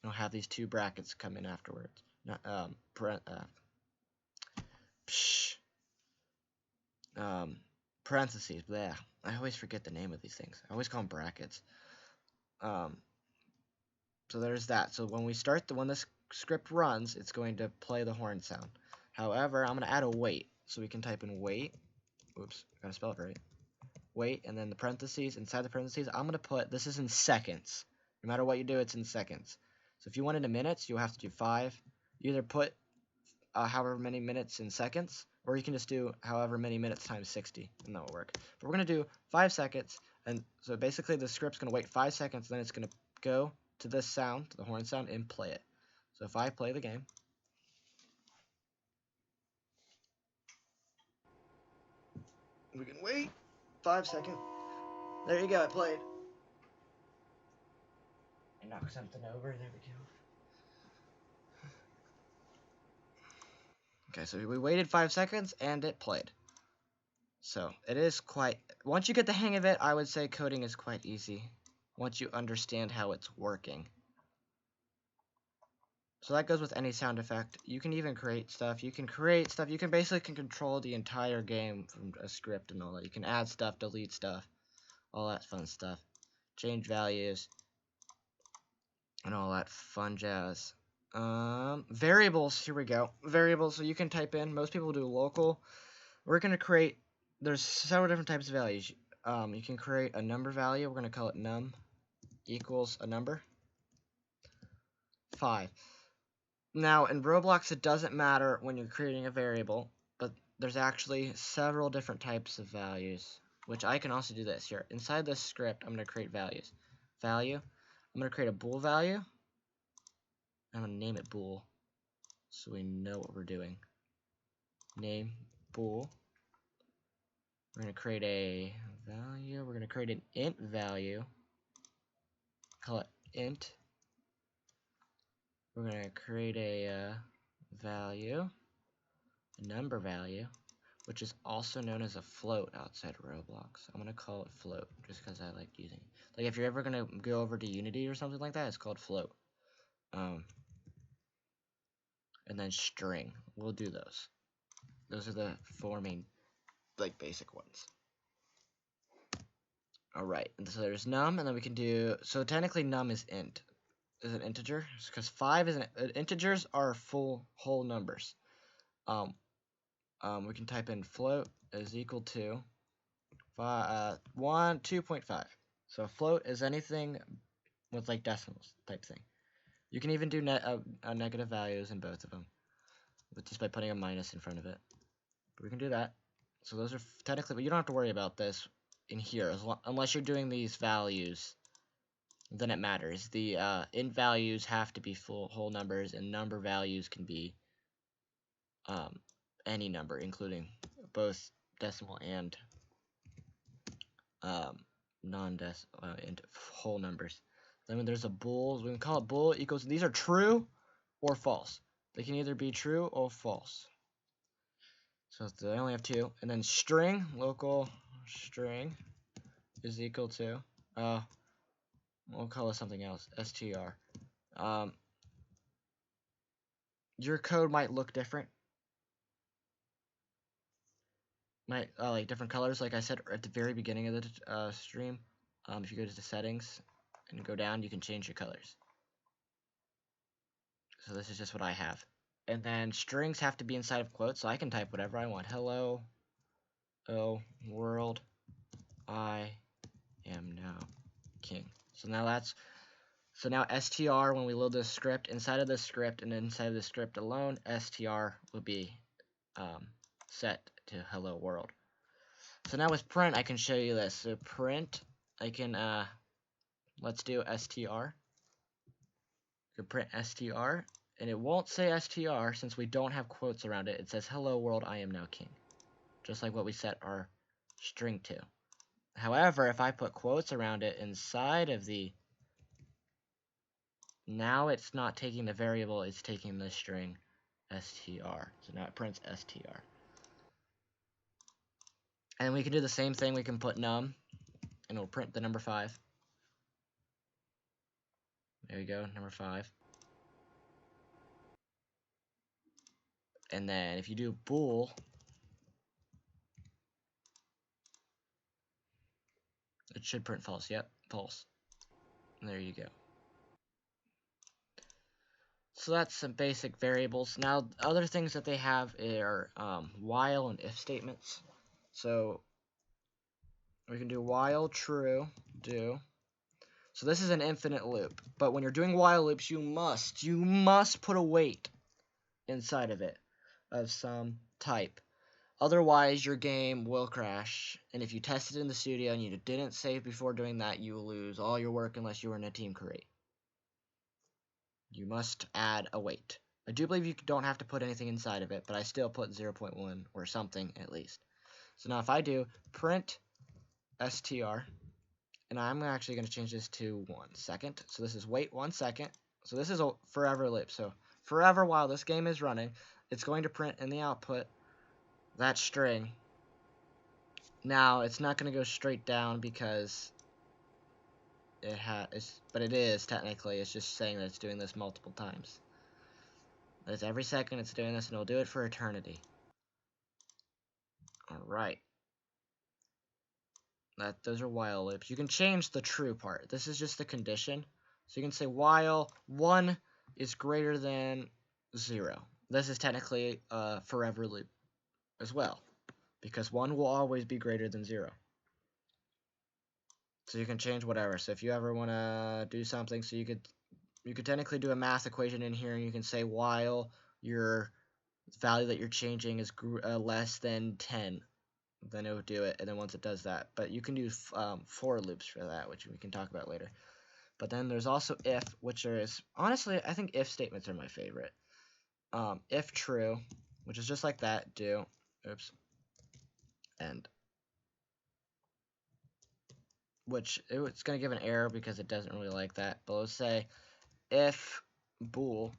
I'll have these two brackets come in afterwards. Not parentheses. Bleh. I always forget the name of these things. I always call them brackets. So there's that. So when this script runs, it's going to play the horn sound. However, I'm going to add a wait. So we can type in wait. Oops, gotta spell it right. Wait, and then the parentheses. Inside the parentheses, I'm going to put, this is in seconds. No matter what you do, it's in seconds. So if you want it in minutes, you'll have to do 5. You either put however many minutes in seconds, or you can just do however many minutes times 60, and that will work. But we're going to do 5 seconds, And so basically the script's going to wait 5 seconds, then it's going to go to this sound, the horn sound, and play it. So if I play the game, we can wait 5 seconds. There you go, it played. I knocked something over, there we go. Okay, so we waited 5 seconds, and it played. So, it is quite... Once you get the hang of it, I would say coding is quite easy. Once you understand how it's working. So that goes with any sound effect. You can even create stuff. You can basically control the entire game from a script and all that. You can add stuff, delete stuff, all that fun stuff. Change values, and all that fun jazz. Variables, here we go. Variables, so you can type in, most people do local. We're going to create, there's several different types of values. You can create a number value, we're going to call it num equals a number, 5. Now, in Roblox, it doesn't matter when you're creating a variable, but there's actually several different types of values, which I can also do this. Here, inside this script, I'm going to create values. Value, I'm going to create a bool value. I'm going to name it bool, so we know what we're doing. Name bool. We're going to create a value. We're going to create an int value. Call it int. We're going to create a value, a number value, which is also known as a float outside Roblox. I'm going to call it float just because I like using it. Like if you're ever going to go over to Unity or something like that, it's called float. And then string. We'll do those. Those are the 4 main, like, basic ones. Alright, so there's num, and then we can do, so technically num is int. Is an integer, because 5 is integers are whole numbers. We can type in float is equal to 2.5. So float is anything with like decimals type thing. You can even do negative values in both of them, just by putting a minus in front of it. But we can do that. So those are technically, but you don't have to worry about this in here unless you're doing these values. Then it matters. The int values have to be whole numbers, and number values can be any number, including both decimal and non-decimal whole numbers. Then when there's a bool, we can call it bool equals. These are true or false. They can either be true or false. So I only have 2. And then string, local string, is equal to. We'll call it something else, str. Your code might look different. Might like different colors, like I said at the very beginning of the stream. If you go to the settings and go down, you can change your colors. So this is just what I have. And then strings have to be inside of quotes, so I can type whatever I want. Hello, world, I am now king. So now str, when we load this script, inside of this script and inside of the script alone, str will be set to hello world. So now with print, I can show you this. So print, I can, let's do str. You can print str, and it won't say str since we don't have quotes around it. It says hello world, I am now king. Just like what we set our string to. However, if I put quotes around it inside of the, now it's not taking the variable, it's taking the string str. So now it prints str. And we can do the same thing, we can put num, and it'll print the number 5. There we go, number 5. And then if you do bool, it should print false. Yep, false. And there you go. So that's some basic variables. Now, other things that they have are while and if statements. So we can do while true, do. So this is an infinite loop. But when you're doing while loops, you must put a wait inside of it of some type. Otherwise, your game will crash, and if you tested in the studio and you didn't save before doing that, you will lose all your work unless you were in a team create. You must add a weight. I do believe you don't have to put anything inside of it, but I still put 0.1 or something at least. So now if I do print str, and I'm actually going to change this to 1 second. So this is wait 1 second. So this is a forever loop. So forever while this game is running, it's going to print in the output that string. Now it's not going to go straight down because but it is technically. It's just saying that it's doing this multiple times. That's every second it's doing this, and it'll do it for eternity. All right. Those are while loops. You can change the true part. This is just the condition. So you can say while 1 is greater than 0. This is technically a forever loop as well, because 1 will always be greater than 0. So you can change whatever. So if you ever want to do something, so you could technically do a math equation in here, and you can say while your value that you're changing is less than 10. Then it would do it, and then once it does that. But you can use for loops for that, which we can talk about later. But then there's also if, which is, honestly, I think if statements are my favorite. If true, which is just like that, do, oops, end. Which, it's going to give an error because it doesn't really like that. But let's say if bool,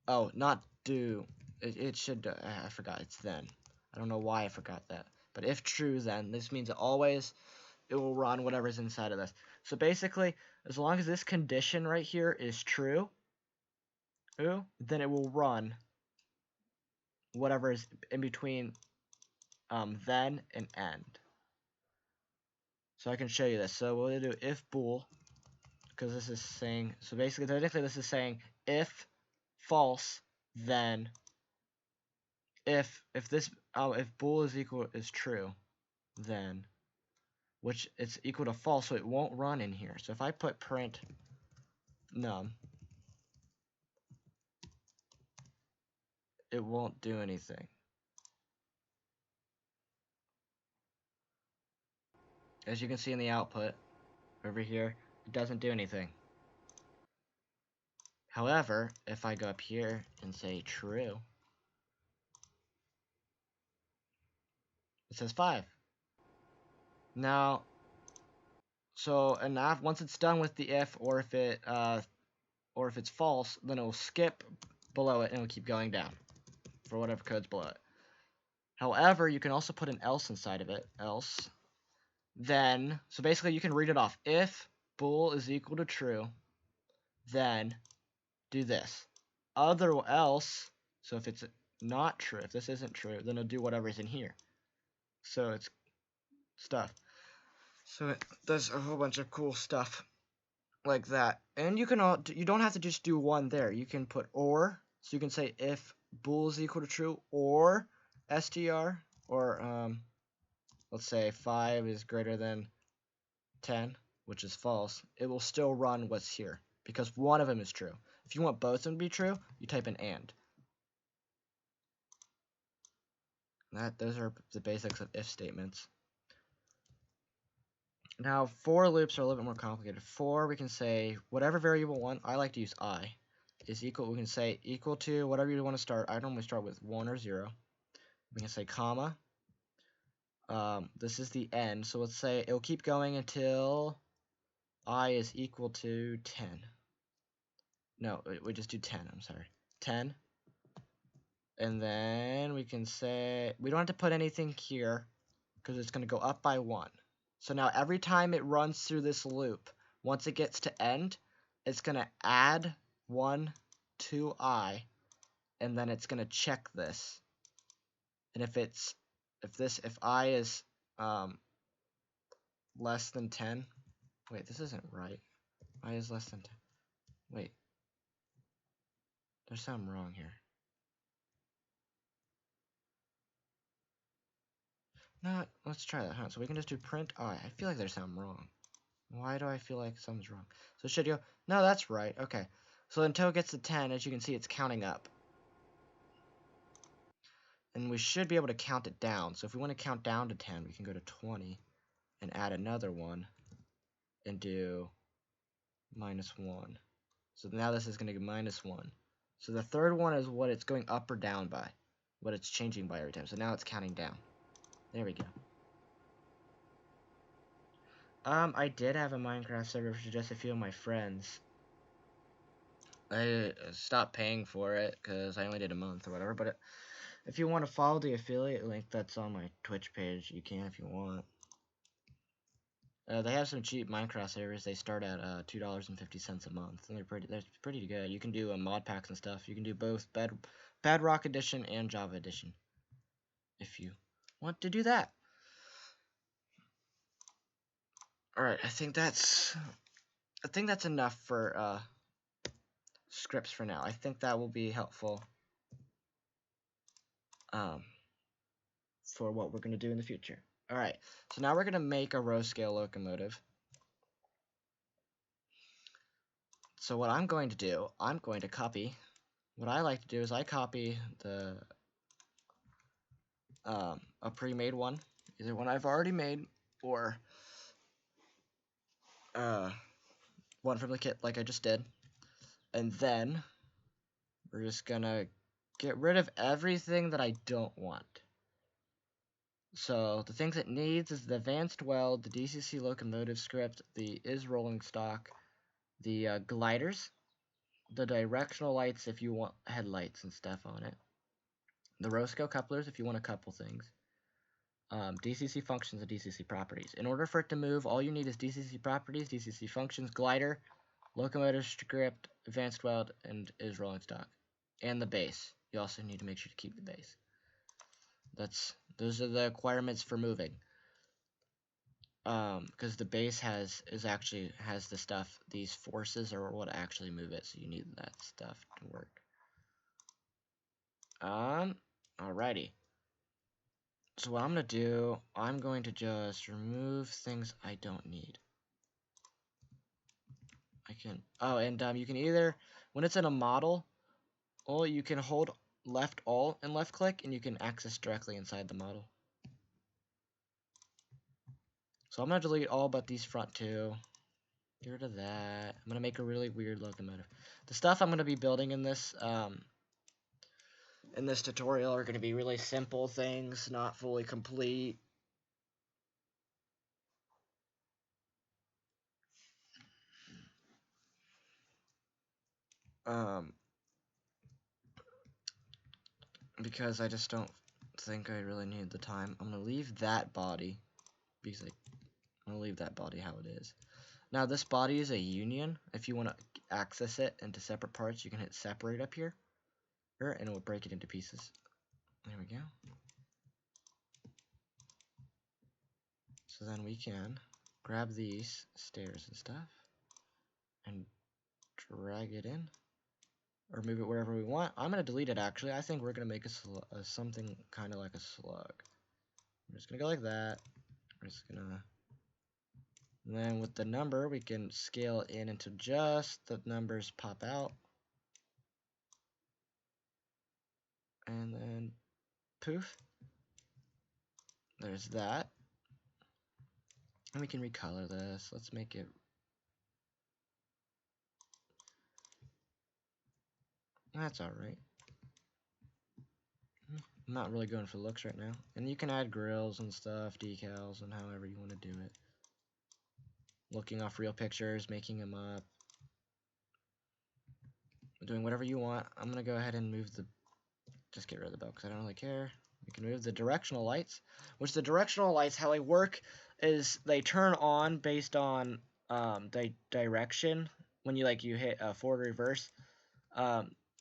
oh, not do, it should, I forgot, it's then. I don't know why I forgot that. But if true, then this means it will run whatever's inside of this. So basically, as long as this condition right here is true, then it will run whatever is in between then and end. So I can show you this. So we'll do if bool, because this is saying, so basically, technically this is saying if false, then if bool is true, then, which it's equal to false, so it won't run in here. So if I put print num, it won't do anything. As you can see in the output over here, it doesn't do anything. However, if I go up here and say true, it says 5. Now, once it's done with the if, or if it's false, then it will skip below it and it will keep going down for whatever code's below it. However, you can also put an else inside of it. Else, then, so basically you can read it off. If bool is equal to true, then do this. Else, so if it's not true, if this isn't true, then it'll do whatever's in here. So it's stuff. So it does a whole bunch of cool stuff like that. And you don't have to just do one there. You can put or, so you can say if bool is equal to true, or str, or let's say 5 is greater than 10, which is false. It will still run what's here because one of them is true. If you want both of them to be true, you type an and. Those are the basics of if statements. Now, for loops are a little bit more complicated. For, we can say whatever variable one, I like to use I, is equal, we can say equal to whatever you want to start. I normally start with 1 or 0. We can say comma. This is the end, so let's say it'll keep going until I is equal to 10. No, we just do 10, I'm sorry. 10. And then we can say, we don't have to put anything here because it's going to go up by 1. So now every time it runs through this loop, once it gets to end, it's going to add 1 to I, and then it's going to check this. And if I is less than 10, wait, this isn't right. I is less than 10. Wait, there's something wrong here. No, let's try that, huh? So we can just do print I. I feel like there's something wrong. Why do I feel like something's wrong? So it should go, no, that's right, okay. So until it gets to 10, as you can see, it's counting up. and we should be able to count it down. So if we want to count down to 10, we can go to 20 and add another one and do -1. So now this is going to be -1. So the third one is what it's going up or down by, what it's changing by every time. So now it's counting down. There we go. I did have a Minecraft server for just a few of my friends. I stopped paying for it because I only did a month or whatever. But if you want to follow the affiliate link that's on my Twitch page, you can if you want. They have some cheap Minecraft servers. They start at $2.50 a month, and they're pretty good. You can do mod packs and stuff. You can do both Bedrock Edition and Java Edition if you want to do that. All right, I think that's enough for scripts for now. I think that will be helpful for what we're going to do in the future. All right, so now we're going to make a row scale locomotive. So what I'm going to do, I'm going to copy. What I like to do is I copy the a pre-made one, either one I've already made or one from the kit like I just did. And then we're just gonna get rid of everything that I don't want. So the things it needs is the advanced weld, the DCC locomotive script, the is rolling stock, the gliders, the directional lights if you want headlights and stuff on it, the row scale couplers if you want a couple things, DCC functions and DCC properties. In order for it to move, all you need is DCC properties, DCC functions, glider, locomotive script, advanced weld, and is rolling stock, and the base. You also need to make sure to keep the base. Those are the requirements for moving. Because the base has the stuff. These forces are what actually move it, so you need that stuff to work. Alrighty. So what I'm gonna do, I'm going to just remove things I don't need. You can either, when it's in a model, or you can hold left Alt and left click, and you can access directly inside the model. So I'm gonna delete all but these front two. Get rid of that. I'm gonna make a really weird locomotive. The stuff I'm gonna be building in this tutorial are gonna be really simple things, not fully complete. Because I just don't think I really need the time. I'm gonna leave that body because I'm gonna leave that body how it is. Now this body is a union. If you want to access it into separate parts, you can hit separate up here, and it will break it into pieces. There we go. So then we can grab these stairs and stuff and drag it in, or move it wherever we want. I'm gonna delete it actually. I think we're gonna make something kind of like a slug. I'm just gonna go like that. We're just gonna. And then with the number, we can scale in until just the numbers pop out. And then poof. There's that. And we can recolor this. Let's make it. That's alright. I'm not really going for looks right now. And you can add grills and stuff, decals, and however you want to do it. Looking off real pictures, making them up. Doing whatever you want. I'm going to go ahead and move just get rid of the bell because I don't really care. We can move the directional lights, which the directional lights, how they work is they turn on based on the direction. When you hit forward reverse,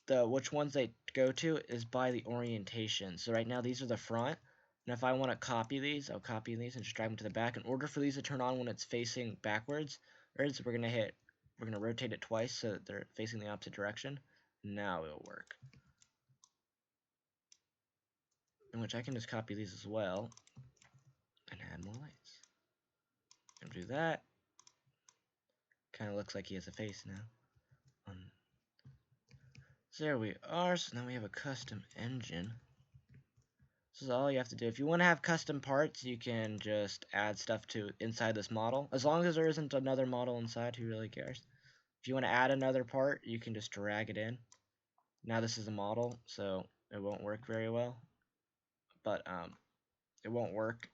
which ones they go to is by the orientation. So right now these are the front, and if I want to copy these, I'll copy these and just drag them to the back. In order for these to turn on when it's facing backwards, we're gonna rotate it twice so that they're facing the opposite direction. Now it'll work. In which I can just copy these as well and add more lights. And do that. Kind of looks like he has a face now. So there we are. So now we have a custom engine. This is all you have to do. If you want to have custom parts, you can just add stuff to inside this model. As long as there isn't another model inside, who really cares? If you want to add another part, you can just drag it in. Now this is a model, so it won't work very well. But it won't work.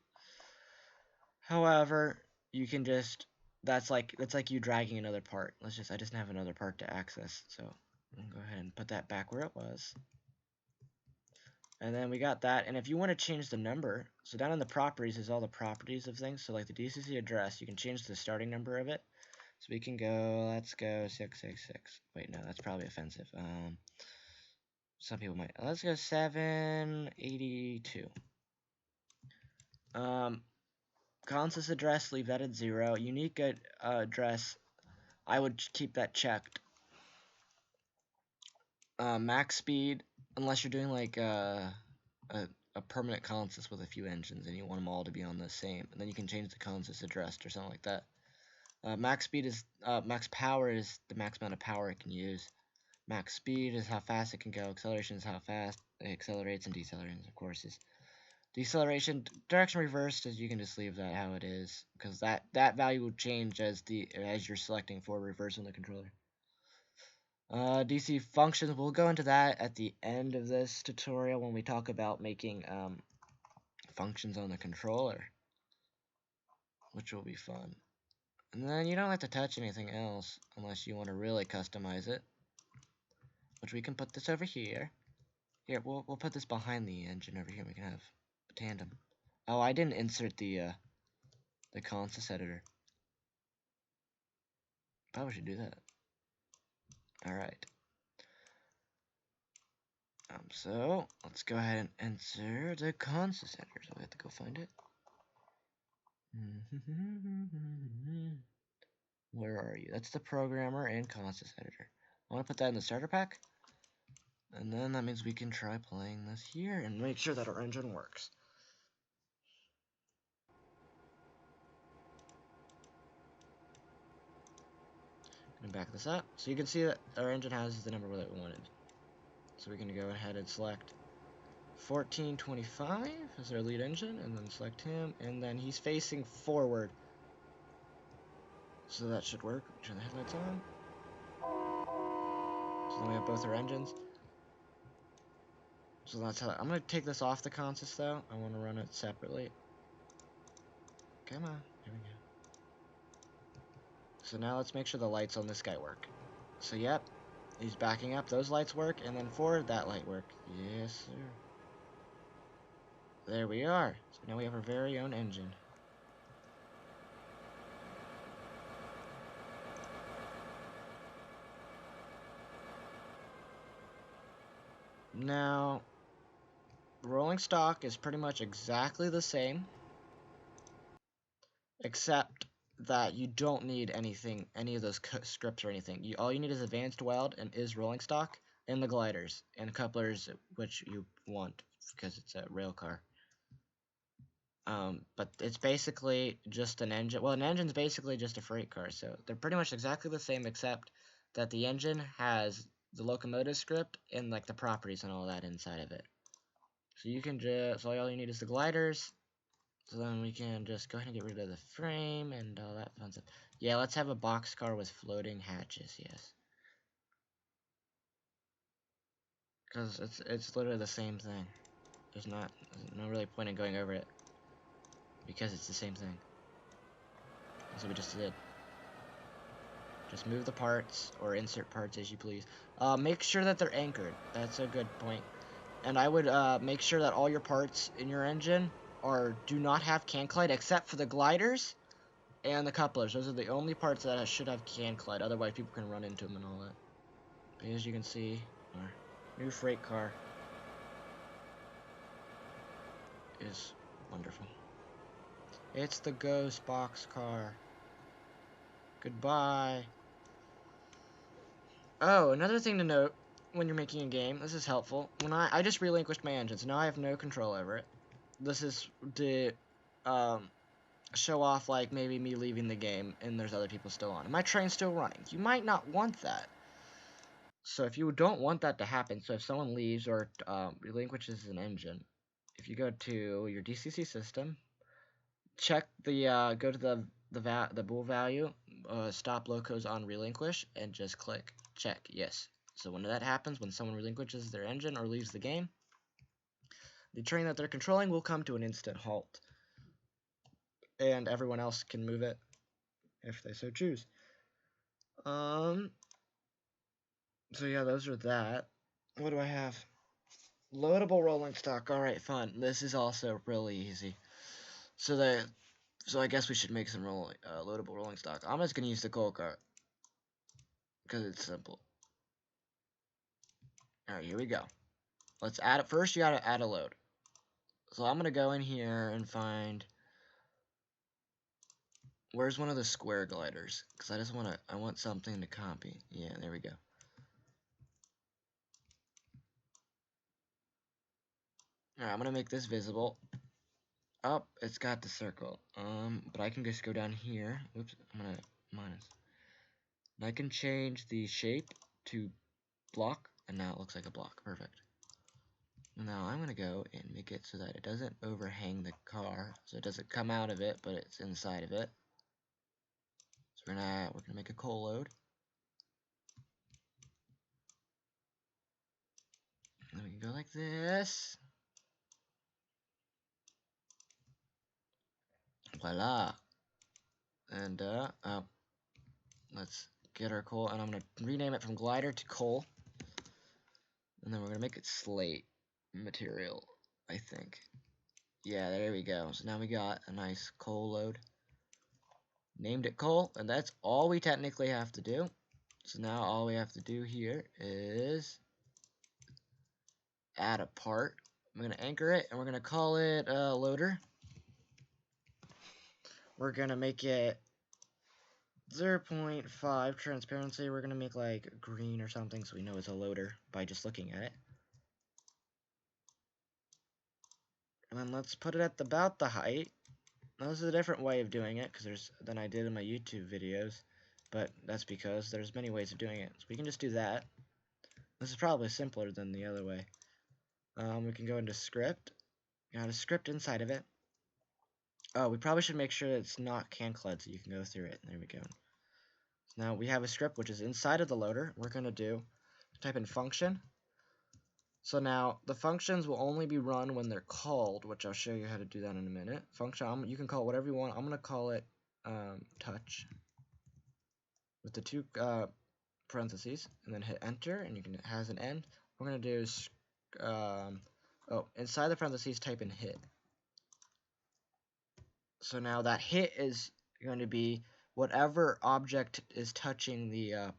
However, you can just that's like you dragging another part. I just didn't have another part to access, so I'm gonna go ahead and put that back where it was. And then we got that, and if you want to change the number, so down in the properties is all the properties of things. So like the DCC address, you can change the starting number of it. So we can go, let's go 666. Wait, no, that's probably offensive. Some people might. Let's go 782. Consensus address, leave that at 0. Unique address, I would keep that checked. Max speed, unless you're doing like a permanent consensus with a few engines and you want them all to be on the same, and then you can change the consensus address or something like that. Max speed is max power is the max amount of power it can use. Max speed is how fast it can go. Acceleration is how fast it accelerates, and deceleration, of course, is deceleration. Direction reversed is you can just leave that how it is, because that value will change as you're selecting forward reverse on the controller. DC functions, we'll go into that at the end of this tutorial when we talk about making functions on the controller, which will be fun. And then you don't have to touch anything else unless you want to really customize it, which we can put this over here. Here, we'll put this behind the engine over here. We can have a tandem. Oh, I didn't insert the consensus editor. Probably should do that. Alright. So let's go ahead and insert the consensus editor. So we have to go find it. Where are you? That's the programmer and consensus editor. I want to put that in the starter pack. And then that means we can try playing this here and make sure that our engine works. And back this up. So you can see that our engine has the number that we wanted. So we're going to go ahead and select 1425 as our lead engine, and then select him, and then he's facing forward. So that should work. Turn the headlights on. So then we have both our engines. So that's how. I'm going to take this off the consensus though. I want to run it separately. Come on. Here we go. So now let's make sure the lights on this guy work. So yep, he's backing up. Those lights work, and then forward, that light work. Yes, sir. There we are. So now we have our very own engine. Now, rolling stock is pretty much exactly the same, except that you don't need anything, any of those scripts or anything. All you need is advanced weld and is rolling stock, and the gliders and couplers, which you want because it's a rail car. But it's basically just an engine. Well, an engine's basically just a freight car, so they're pretty much exactly the same, except that the engine has the locomotive script and like the properties and all that inside of it. So you can just, all you need is the gliders. So then we can just go ahead and get rid of the frame and all that fun stuff. Yeah, let's have a boxcar with floating hatches, yes. Because it's literally the same thing. There's no really point in going over it, because it's the same thing. That's what we just did. Just move the parts, or insert parts as you please. Make sure that they're anchored. That's a good point. And I would make sure that all your parts in your engine do not have CanClide, except for the gliders and the couplers. Those are the only parts that should have CanClide. Otherwise, people can run into them and all that. But as you can see, our new freight car is wonderful. It's the ghost box car. Goodbye. Oh, another thing to note when you're making a game, this is helpful. When I just relinquished my engine, so now I have no control over it. This is to show off like maybe me leaving the game and there's other people still on. And my train's still running. You might not want that. So if you don't want that to happen, so if someone leaves or relinquishes an engine, if you go to your DCC system, check the go to the bool value, stop locos on relinquish, and just click check yes. So when that happens, when someone relinquishes their engine or leaves the game, the train that they're controlling will come to an instant halt, and everyone else can move it if they so choose. So yeah, those are that. What do I have? Loadable rolling stock. Alright, fun. This is also really easy. So I guess we should make some loadable rolling stock. I'm just gonna use the coal cart because it's simple. Alright, here we go. Let's add it. First, you gotta add a load. So I'm gonna go in here and find, where's one of the square gliders? Because I want something to copy. Yeah, there we go. Alright, I'm gonna make this visible. Oh, it's got the circle. But I can just go down here. Oops, I'm gonna minus. And I can change the shape to block, and now it looks like a block. Perfect. Now I'm gonna go and make it so that it doesn't overhang the car, so it doesn't come out of it, but it's inside of it. So we're gonna make a coal load. And then we can go like this. Voila. And let's get our coal, and I'm gonna rename it from glider to coal. And then we're gonna make it slate material, I think. Yeah, there we go. So now we got a nice coal load. Named it coal, and that's all we technically have to do. So now all we have to do here is add a part. I'm gonna anchor it, and we're gonna call it loader. We're gonna make it 0.5 transparency. We're gonna make like green or something so we know it's a loader by just looking at it. And then let's put it at about the height. Now this is a different way of doing it than I did in my YouTube videos, but that's because there's many ways of doing it. So we can just do that. This is probably simpler than the other way. We can go into script. Got a script inside of it. Oh, we probably should make sure that it's not CanCled so you can go through it. There we go. So now we have a script which is inside of the loader. We're going to type in function. So now the functions will only be run when they're called, which I'll show you how to do that in a minute. Function, you can call it whatever you want. I'm going to call it touch with the two parentheses, and then hit enter, and it has an end. What we're going to do is, inside the parentheses, type in hit. So now that hit is going to be whatever object is touching the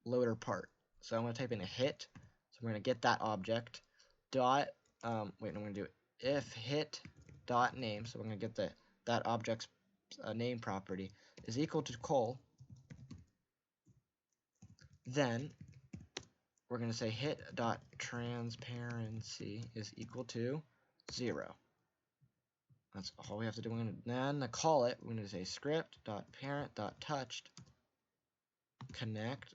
loader part. So I'm going to type in a hit. So we're going to get that object dot. I'm going to do if hit dot name. So we're going to get that object's name property is equal to coal. Then we're going to say hit dot transparency is equal to 0. That's all we have to do. We're going to then call it. We're going to say script dot parent dot touched connect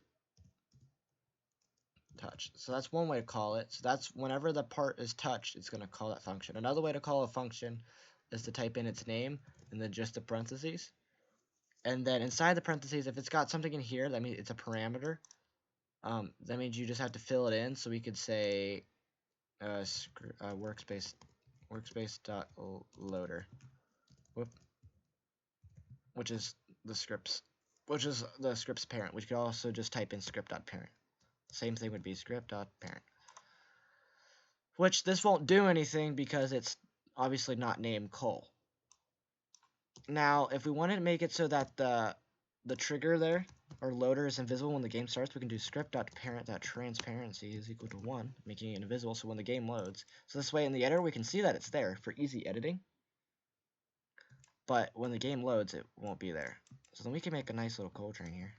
touch. So that's one way to call it. So that's whenever the part is touched, it's going to call that function. Another way to call a function is to type in its name and then just the parentheses. And then inside the parentheses, if it's got something in here, that means it's a parameter. That means you just have to fill it in. So we could say workspace dot loader. Whoop. Which is the script's parent. We could also just type in script.parent. Same thing would be script.parent. Which this won't do anything because it's obviously not named coal. Now, if we wanted to make it so that the trigger there, or loader, is invisible when the game starts, we can do script.parent.transparency is equal to 1, making it invisible so when the game loads. So this way in the editor we can see that it's there for easy editing. But when the game loads, it won't be there. So then we can make a nice little coal train here.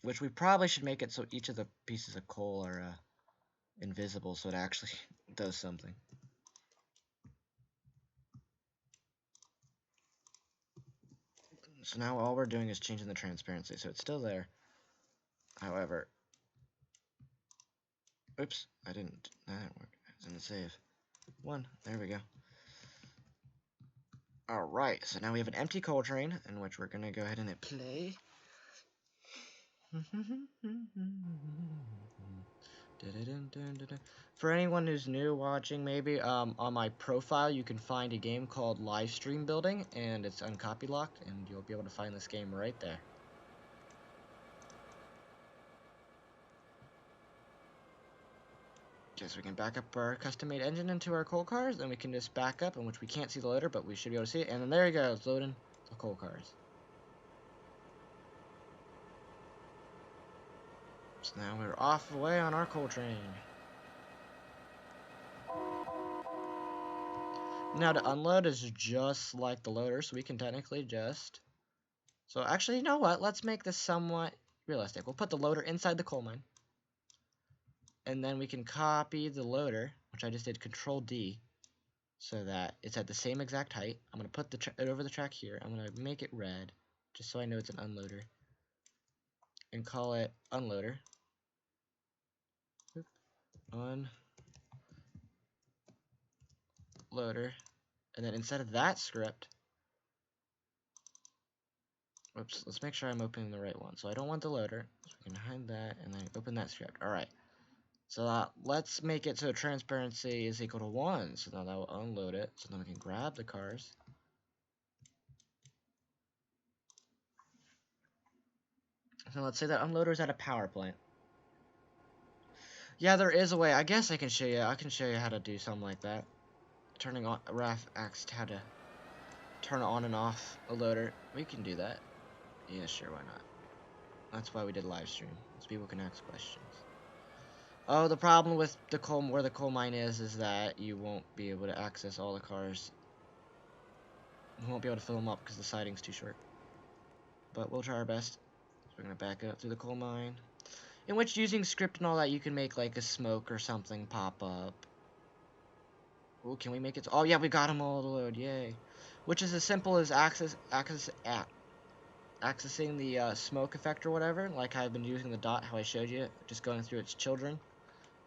Which we probably should make it so each of the pieces of coal are invisible so it actually does something. So now all we're doing is changing the transparency, so it's still there. However, Oops, that didn't work. It didn't save. 1, there we go. Alright, so now we have an empty coal train, in which we're gonna go ahead and hit play. For anyone who's new watching, maybe, on my profile you can find a game called Live Stream Building, and it's uncopy locked, and you'll be able to find this game right there. Okay, so we can back up our custom-made engine into our coal cars, and we can just back up, in which we can't see the loader, but we should be able to see it, and then there you go, it's loading the coal cars. So now we're off away on our coal train. Now to unload is just like the loader, so we can technically just... So actually, you know what? Let's make this somewhat realistic. We'll put the loader inside the coal mine. And then we can copy the loader, which I just did Control D, so that it's at the same exact height. I'm going to put it over the track here. I'm going to make it red, just so I know it's an unloader. And call it unloader. Unloader. And then instead of that script, whoops, let's make sure I'm opening the right one. So I don't want the loader, so we can hide that and then open that script. Alright. So let's make it so transparency is equal to 1. So now that will unload it. So then we can grab the cars. So let's say that unloader is at a power plant. Yeah, there is a way. I guess I can show you. I can show you how to do something like that. Turning on Raf asked how to turn on and off a loader. We can do that. Yeah, sure, why not? That's why we did live stream, so people can ask questions. Oh, the problem with the where the coal mine is that you won't be able to access all the cars. You won't be able to fill them up because the siding's too short. But we'll try our best. So we're gonna back up through the coal mine. In which, using script and all that, you can make like a smoke or something pop up. Oh, can we make it? Oh yeah, we got them all to load. Yay! Which is as simple as accessing the smoke effect or whatever. Like I've been using the dot, how I showed you, just going through its children,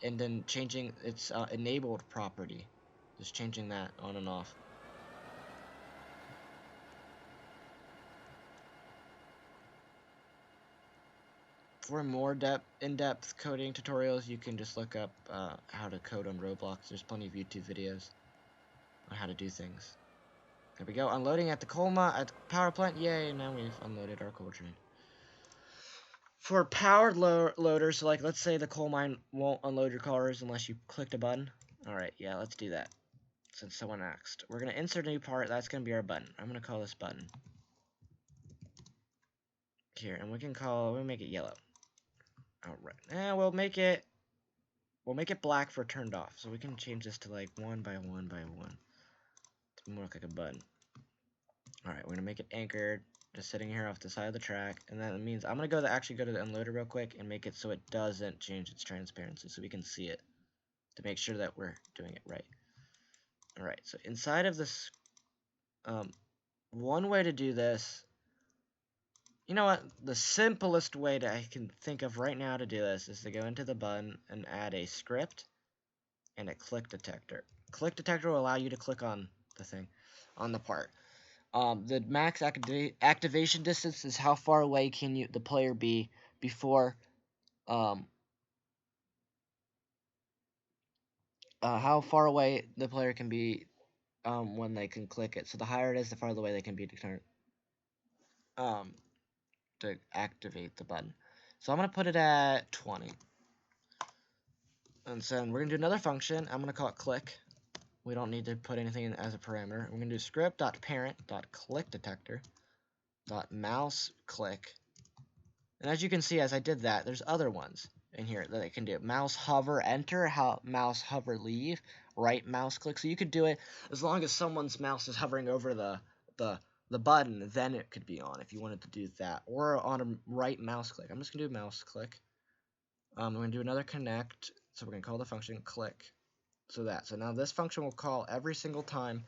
and then changing its enabled property, just changing that on and off. For more in-depth coding tutorials, you can just look up how to code on Roblox. There's plenty of YouTube videos on how to do things. There we go, unloading at the at the power plant. Yay, now we've unloaded our coal train. For powered loaders, like let's say the coal mine won't unload your cars unless you clicked a button. Alright, yeah, let's do that. Since someone asked. We're going to insert a new part, that's going to be our button. I'm going to call this button. Here, and we'll make it yellow. Alright, now we'll make it black for turned off. So we can change this to like 1 by 1 by 1. To more look like a button. Alright, we're gonna make it anchored, just sitting here off the side of the track, and that means I'm gonna actually go to the unloader real quick and make it so it doesn't change its transparency, so we can see it, to make sure that we're doing it right. Alright, so inside of this, one way to do this, you know what, the simplest way I can think of right now to do this is to go into the button and add a script and a click detector. Click detector will allow you to click on the thing, on the part. The max activation distance is how far away can the player be before, how far away the player can be when they can click it. So the higher it is, the farther away they can be to activate the button. So I'm going to put it at 20. And so we're going to do another function. I'm going to call it click. We don't need to put anything in as a parameter. We're going to do script.parent.clickDetector.mouse click. And as you can see, as I did that, there's other ones in here that I can do. Mouse hover enter, mouse hover leave, right mouse click. So you could do it as long as someone's mouse is hovering over the button, then it could be on if you wanted to do that. Or on a right mouse click. I'm just going to do mouse click. I'm going to do another connect. So we're going to call the function click. So now this function will call every single time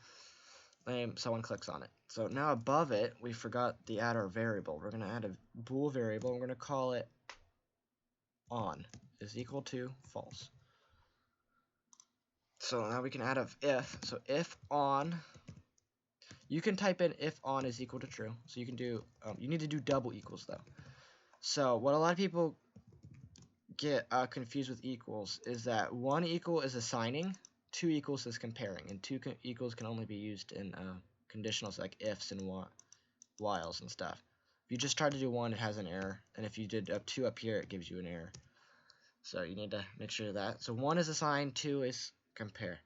someone clicks on it. So now above it, we forgot to add our variable. We're going to add a bool variable. We're going to call it on is equal to false. So now we can add a if. So if on, you can type in if on is equal to true. So you can do, you need to do double equals though. So what a lot of people get confused with equals is that 1 equal is assigning, 2 equals is comparing, and 2 equals can only be used in conditionals like ifs and whiles and stuff. If you just try to do 1, it has an error, and if you did 2 up here, it gives you an error. So you need to make sure of that. So 1 is assign, 2 is compare.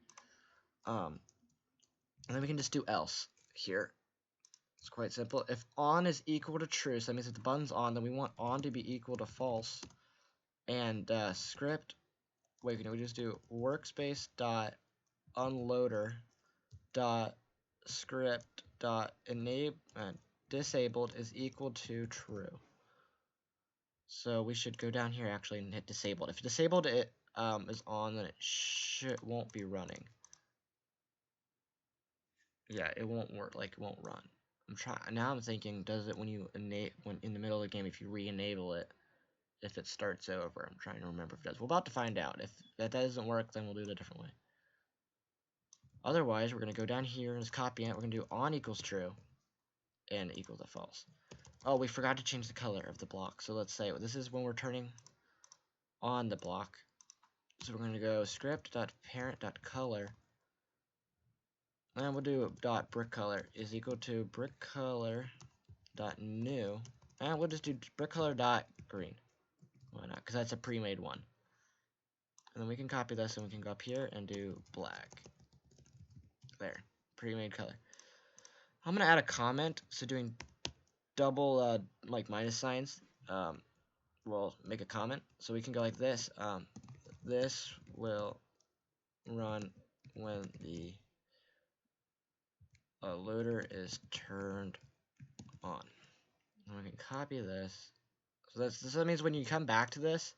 And then we can just do else here. It's quite simple. If on is equal to true, so that means if the button's on, then we want on to be equal to false. And script, wait, can we just do workspace dot unloader dot script dot enable disabled is equal to true. So we should go down here actually and hit disabled. If disabled it is on, then it won't be running. Yeah, it won't work, like it won't run. I'm thinking, does it when in the middle of the game, if you re-enable it, if it starts over? I'm trying to remember if it does. We're about to find out. If that doesn't work, then we'll do it a different way. Otherwise, we're going to go down here and just copy it. We're going to do on equals true and equal to false. Oh, we forgot to change the color of the block. So let's say this is when we're turning on the block. So we're going to go script.parent.color. And we'll do .brick color is equal to brick color dot new, and we'll just do brick color dot green. Why not? Because that's a pre-made one. And then we can copy this and we can go up here and do black. There, pre-made color. I'm gonna add a comment. So doing double like minus signs will make a comment. So we can go like this. This will run when the loader is turned on. And we can copy this. So that means when you come back to this,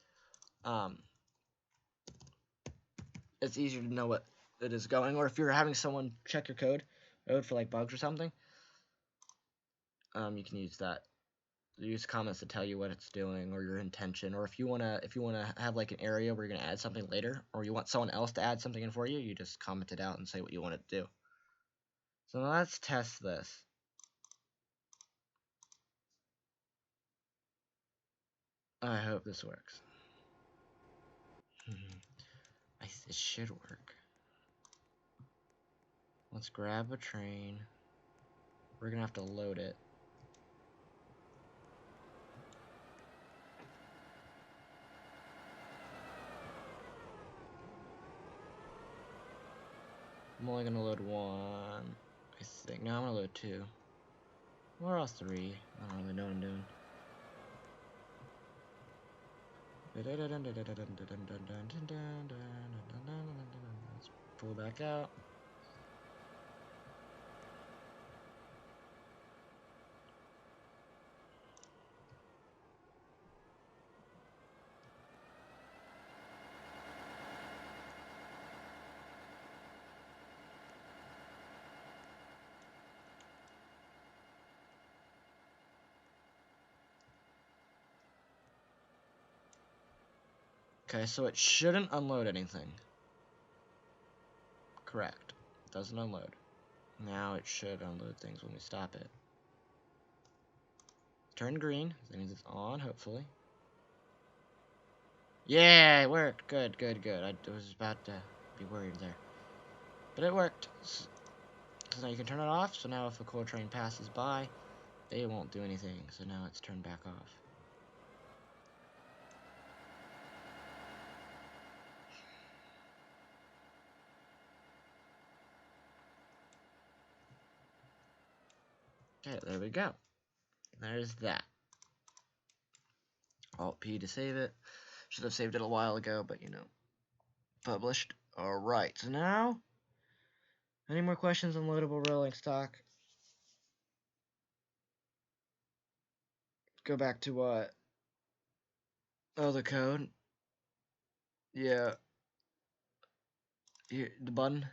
it's easier to know what it is going. Or if you're having someone check your code for like bugs or something, you can use that. Use comments to tell you what it's doing or your intention. Or if you wanna have like an area where you're gonna add something later, or you want someone else to add something in for you, you just comment it out and say what you want it to do. So now let's test this. I hope this works. It should work. Let's grab a train. We're gonna have to load it. I'm only gonna load one, I think. No, I'm gonna load two. Or else three. I don't really know what I'm doing. Let's pull back out. Okay, so it shouldn't unload anything. Correct. It doesn't unload. Now it should unload things when we stop it. Turn green. That means it's on, hopefully. Yeah, it worked. Good, good, good. I was about to be worried there. But it worked. So now you can turn it off. So now if a coal train passes by, it won't do anything. So now it's turned back off. Okay, there we go. There's that. Alt-P to save it. Should have saved it a while ago, but you know. Published. Alright, so now, any more questions on loadable rolling stock? Go back to what? Oh, the code? Yeah. Here, the button.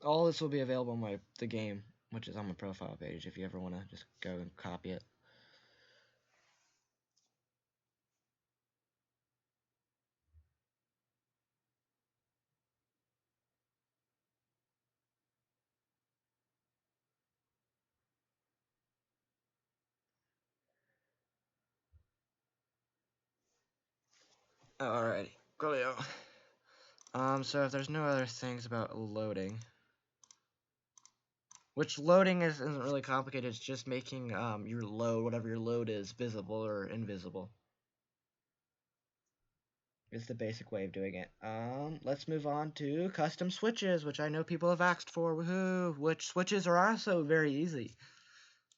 All this will be available on the game, which is on my profile page if you ever want to just go and copy it. Alrighty, coolio. So if there's no other things about loading, which loading isn't really complicated, it's just making your load, whatever your load is, visible or invisible. It's the basic way of doing it. Let's move on to custom switches, which I know people have asked for. Woohoo! Which switches are also very easy,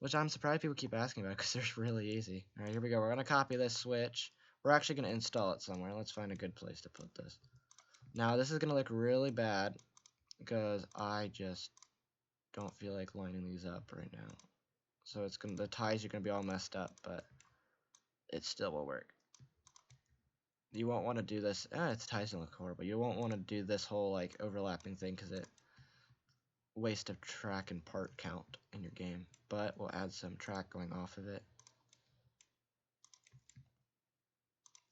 which I'm surprised people keep asking about because they're really easy. All right, here we go. We're gonna copy this switch. We're actually gonna install it somewhere. Let's find a good place to put this. Now this is gonna look really bad because I just don't feel like lining these up right now. So it's gonna, the ties are gonna be all messed up, but it still will work. You won't want to do this. It's ties in the core, but you won't want to do this whole like overlapping thing because it waste of track and part count in your game. But we'll add some track going off of it.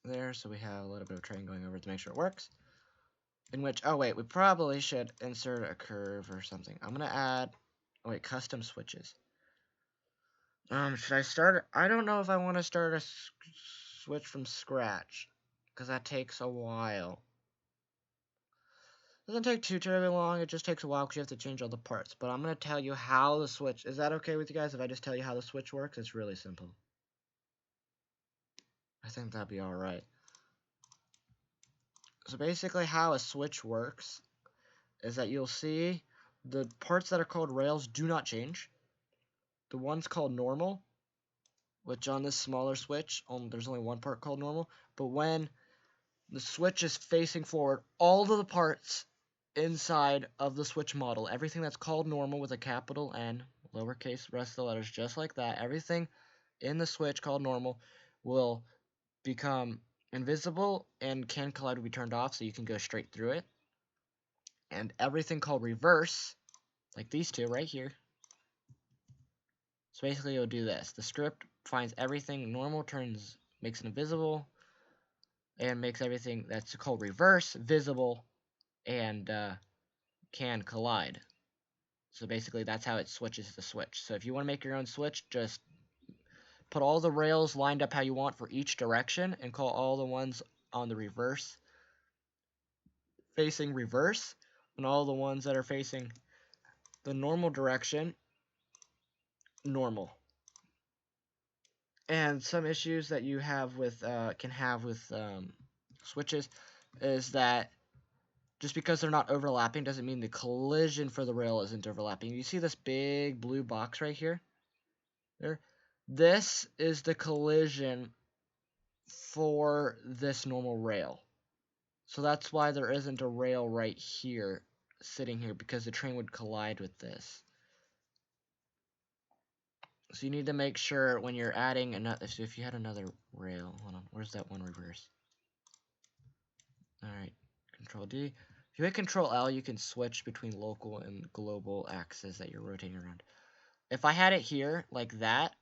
There, so we have a little bit of train going over to make sure it works. In which, oh wait, we probably should insert a curve or something. I'm gonna add, oh wait, custom switches. Should I start? I don't know if I want to start a switch from scratch because that takes a while. It doesn't take too terribly long. It just takes a while because you have to change all the parts. But I'm gonna tell you how the switch. Is that okay with you guys if I just tell you how the switch works? It's really simple. I think that'd be all right. So basically, how a switch works is that you'll see the parts that are called rails do not change. The ones called normal, which on this smaller switch, there's only one part called normal. But when the switch is facing forward, all of the parts inside of the switch model, everything that's called normal with a capital N, lowercase, rest of the letters just like that, everything in the switch called normal will become invisible and can collide will be turned off so you can go straight through it. And everything called reverse, like these two right here. So basically you'll do this. The script finds everything normal, makes it invisible, and makes everything that's called reverse visible and can collide. So basically that's how it switches the switch. So if you want to make your own switch, just put all the rails lined up how you want for each direction and call all the ones on the reverse facing reverse and all the ones that are facing the normal direction normal. And some issues that you have with can have with switches is that just because they're not overlapping doesn't mean the collision for the rail isn't overlapping. You see this big blue box right here? There. This is the collision for this normal rail. So that's why there isn't a rail right here, sitting here, because the train would collide with this. So you need to make sure when you're adding another, so if you had another rail, hold on, where's that one reverse? Alright, Control D. If you hit Control L, you can switch between local and global axes that you're rotating around. If I had it here, like that,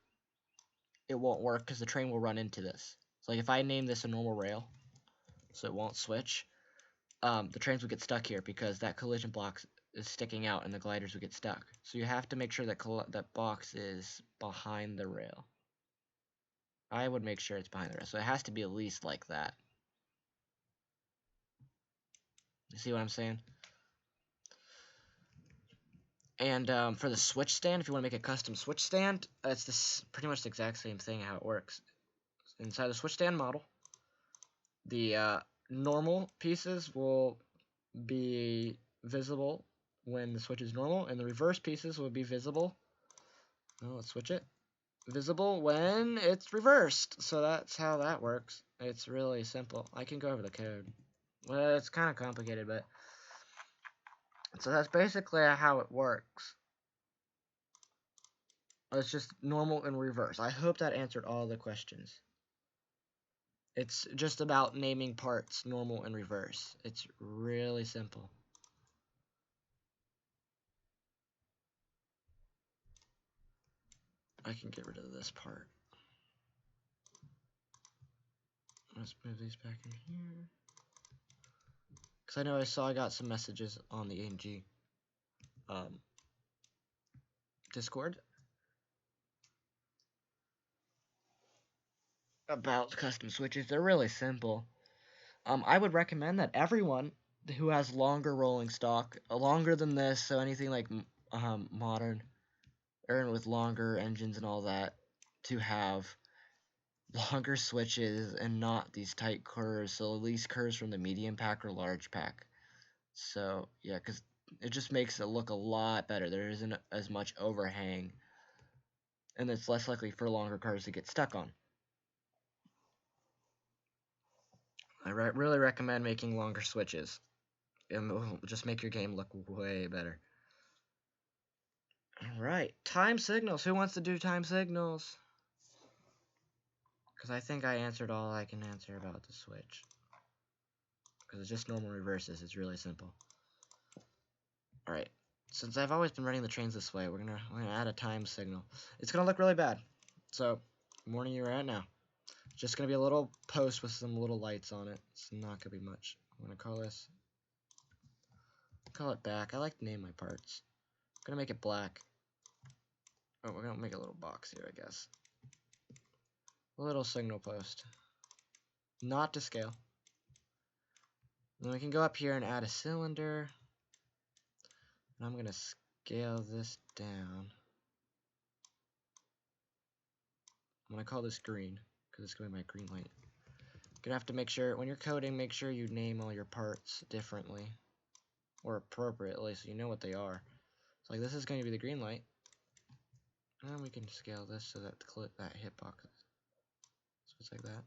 it won't work because the train will run into this. So like if I name this a normal rail, so it won't switch, the trains would get stuck here because that collision block is sticking out and the gliders would get stuck. So you have to make sure that that box is behind the rail. I would make sure it's behind the rail. So it has to be at least like that. You see what I'm saying? And for the switch stand, if you want to make a custom switch stand, it's pretty much the exact same thing how it works. Inside the switch stand model, the normal pieces will be visible when the switch is normal, and the reverse pieces will be visible. Oh, let's switch it. Visible when it's reversed. So that's how that works. It's really simple. I can go over the code. Well, it's kind of complicated, but so that's basically how it works. It's just normal and reverse. I hope that answered all the questions. It's just about naming parts normal and reverse. It's really simple. I can get rid of this part. Let's move these back in here. Because I know I got some messages on the ANG Discord about custom switches. They're really simple. I would recommend that everyone who has longer rolling stock, longer than this, so anything like modern, or with longer engines and all that, to have longer switches and not these tight curves, so at least curves from the medium pack or large pack. So yeah, because it just makes it look a lot better. There isn't as much overhang, and it's less likely for longer cars to get stuck on. I really recommend making longer switches. It will just make your game look way better. Alright, time signals. Who wants to do time signals? Because I think I answered all I can answer about the switch. Because it's just normal reverses. It's really simple. Alright, since I've always been running the trains this way, we're gonna add a time signal. It's gonna look really bad. So, I'm warning you right now. It's just gonna be a little post with some little lights on it. It's not gonna be much. I'm gonna call it back. I like to name my parts. I'm gonna make it black. Oh, we're gonna make a little box here, I guess. A little signal post. Not to scale. Then we can go up here and add a cylinder. And I'm gonna scale this down. I'm gonna call this green, because it's gonna be my green light. You're gonna have to make sure, when you're coding, make sure you name all your parts differently. Or appropriately, so you know what they are. So like this is going to be the green light. And we can scale this so that that hitbox is. So it's like that.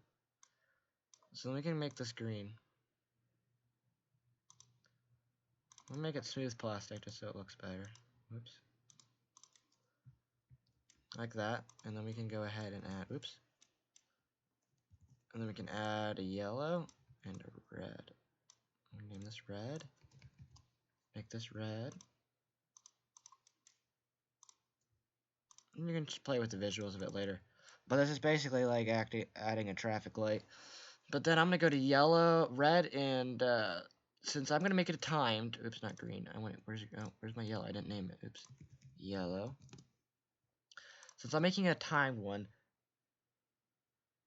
So then we can make this green. We'll make it smooth plastic just so it looks better. Oops. Like that. And then we can go ahead and add, oops. And then we can add a yellow and a red. I'm gonna name this red. Make this red. And you can just play with the visuals of it later. But this is basically like adding a traffic light. But then I'm gonna go to yellow, red, and since I'm gonna make it timed. Oops, not green. Where's it go? Where's my yellow? I didn't name it. Oops. Yellow. Since I'm making a timed one,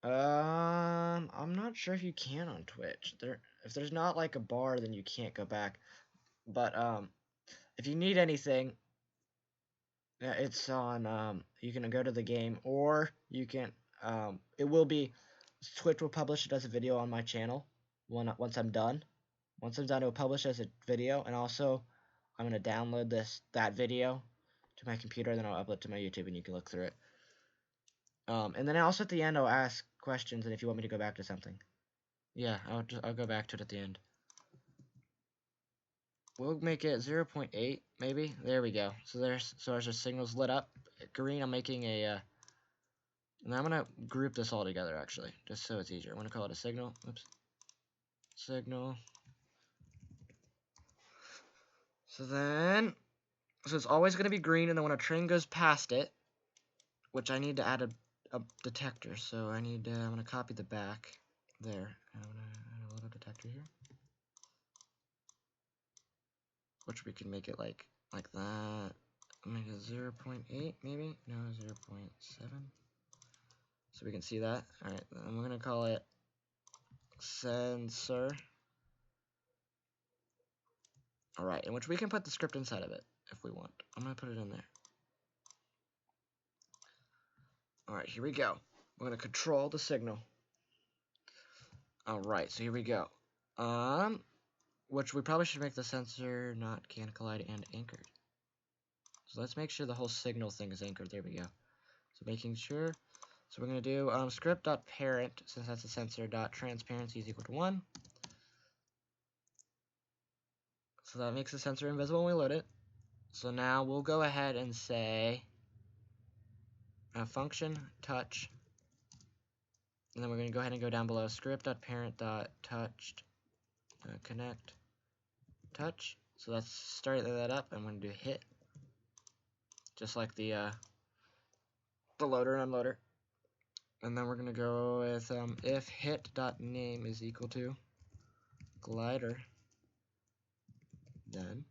I'm not sure if you can on Twitch. If there's not like a bar, then you can't go back. But if you need anything, it's on. You can go to the game, or you can. It will be. Twitch will publish it as a video on my channel. Once I'm done. Once I'm done, it will publish as a video, and also I'm gonna download that video to my computer, and then I'll upload it to my YouTube, and you can look through it. And then also at the end, I'll ask questions, and if you want me to go back to something, yeah, I'll go back to it at the end. We'll make it 0.8, maybe. There we go. So there's our signals lit up. Green, I'm making a. And I'm gonna group this all together actually, just so it's easier. I'm gonna call it a signal. Oops. Signal. So it's always gonna be green, and then when a train goes past it, which I need to add a detector, so I'm gonna copy the back there. I'm gonna add a little detector here, which we can make it like that. Make it 0.8 maybe? No, 0.7. So we can see that. Alright, I'm gonna call it sensor. Alright, in which we can put the script inside of it if we want. I'm gonna put it in there. Alright, here we go. We're gonna control the signal. Alright, so here we go. Which we probably should make the sensor not can collide and anchored. So let's make sure the whole signal thing is anchored. There we go. So making sure. So we're gonna do script.parent, since that's a sensor, .transparency is equal to 1. So that makes the sensor invisible when we load it. So now we'll go ahead and say function touch, and then we're going to go ahead and go down below script.parent.touched connect touch. So let's start that up. I'm going to do hit, just like the loader and unloader. And then we're going to go with if hit.name is equal to glider, then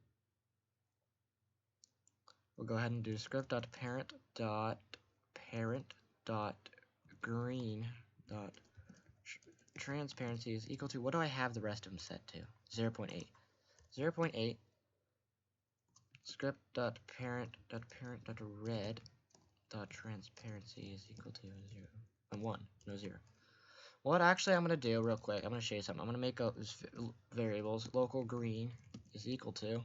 we'll go ahead and do script.parent.green. transparency is equal to, what do I have the rest of them set to? 0.8. 0.8 script.parent.red.transparency is equal to 0 and 1, no 0. What actually I'm going to do real quick, I'm going to show you something. I'm going to make up this variables. Local green is equal to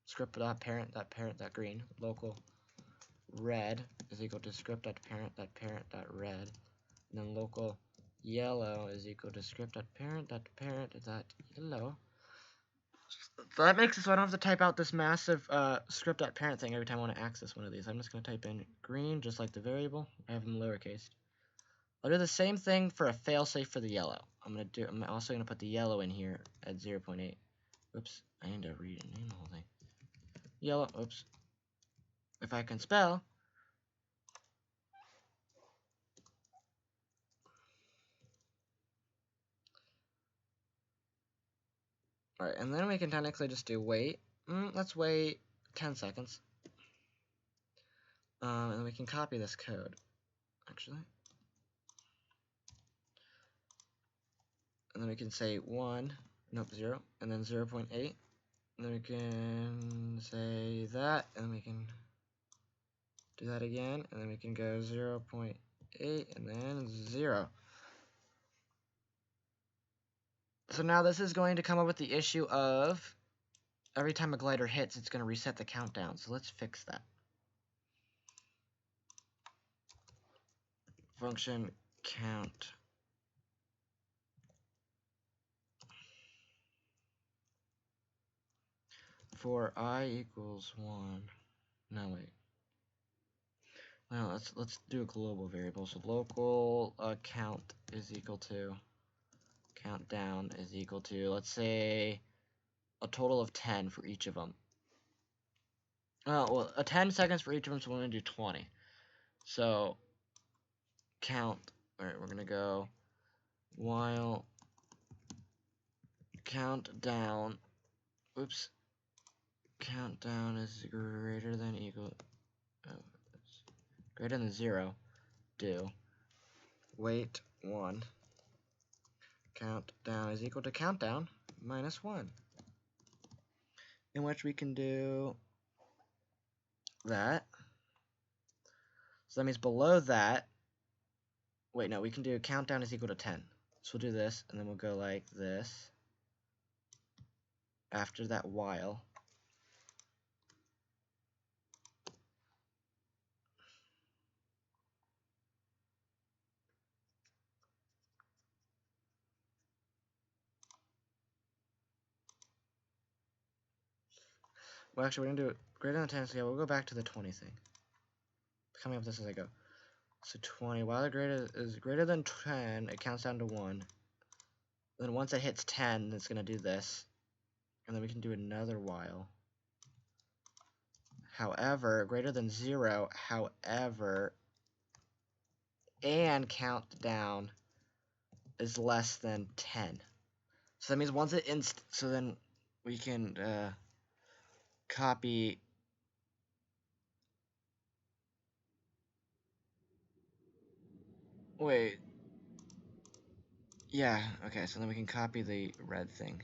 script.parent.parent.green. Local red is equal to script.parent.parent.red. And then local yellow is equal to script.parent.parent.yellow. So that makes it so I don't have to type out this massive script.parent thing every time I want to access one of these. I'm just going to type in green, just like the variable. I have them lowercase. I'll do the same thing for a failsafe for the yellow. I'm also going to put the yellow in here at 0.8. Oops, I need to read and name the whole thing. Yellow, oops. If I can spell. Alright, and then we can technically just do wait. Let's wait 10 seconds. And then we can copy this code, actually. And then we can say 1, nope, 0, and then 0.8. And then we can say that, and then we can do that again, and then we can go 0.8, and then 0. So now this is going to come up with the issue of every time a glider hits, it's going to reset the countdown. So let's fix that. Function count. For I equals 1. No, wait. Well, let's do a global variable. So local count is equal to countdown is equal to, let's say, a total of 10 for each of them. Well, 10 seconds for each of them, so we're going to do 20. So count, alright, we're going to go while countdown, oops, countdown is greater than equal, greater than 0, do wait 1, countdown is equal to countdown minus 1, in which we can do that. So that means below that, wait, no, we can do countdown is equal to 10. So we'll do this, and then we'll go like this after that while. Well, actually, we're going to do it greater than 10, so yeah, we'll go back to the 20 thing. Coming up with this as I go. So 20, while it is greater than 10, it counts down to 1. Then once it hits 10, it's going to do this. And then we can do another while. However, greater than 0, however, and countdown is less than 10. So that means once it so then we can copy wait. Yeah, okay, so then we can copy the red thing.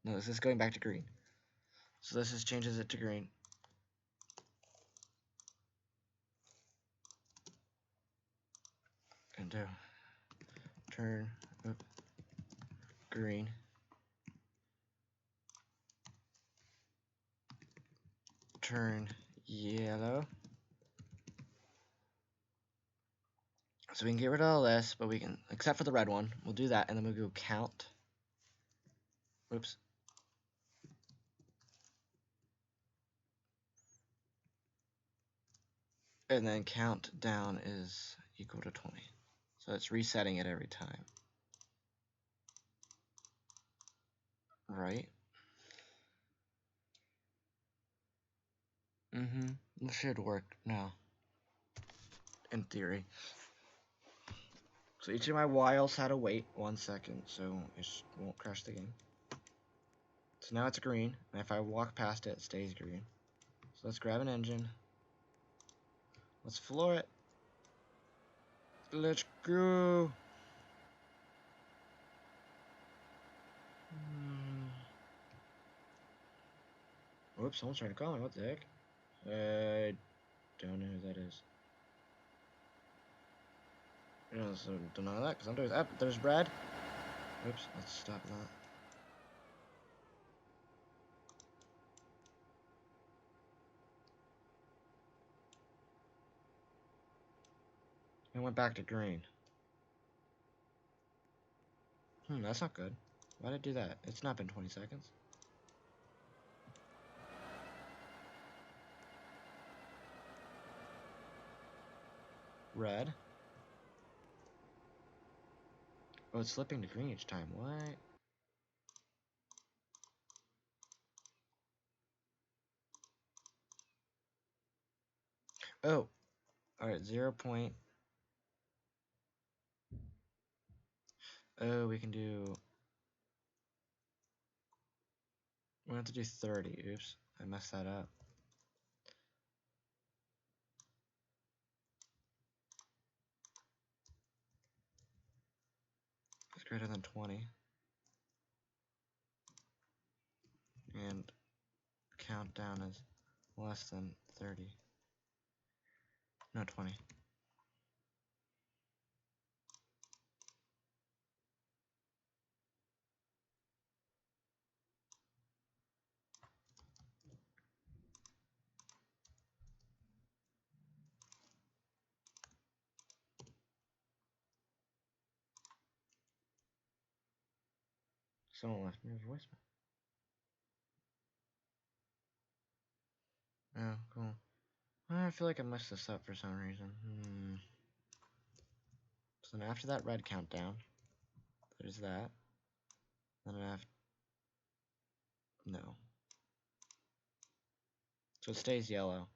No, this is going back to green. So this just changes it to green. And turn up green. Turn yellow. So we can get rid of all this, but we can, except for the red one, we'll do that, and then we'll go count. Oops. And then countdown is equal to 20. So it's resetting it every time. Right? It should work now. In theory. So each of my whiles had to wait 1 second, so it won't crash the game. So now it's green, and if I walk past it, it stays green. So let's grab an engine. Let's floor it. Let's go. Whoops, someone's trying to call me. What the heck? I don't know who that is. So don't know that because I'm doing that. There's Brad. Oops, let's stop that. It went back to green. That's not good. Why did I do that? It's not been 20 seconds. Red. Oh, it's flipping to green each time. What? Oh. Alright, 0 point. Oh, we can do... We have to do 30. Oops, I messed that up. It's greater than 20. And countdown is less than 30. No, 20. Someone left me a voicemail. Oh, cool. I feel like I messed this up for some reason. So then after that red countdown, there's that. Then I have... No. So it stays yellow.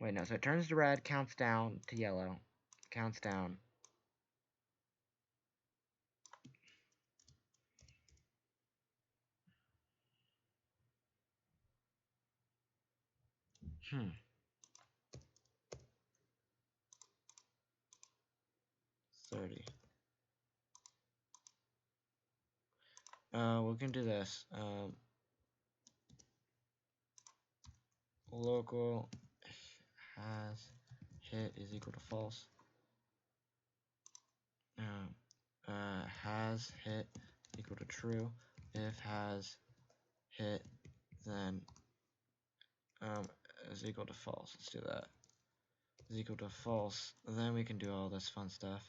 Wait, no. So it turns to red, counts down to yellow. Counts down. Hmm. 30. We can do this. Local has hit is equal to false. Has hit equal to true. If has hit, then is equal to false. Let's do that. Is equal to false. Then we can do all this fun stuff.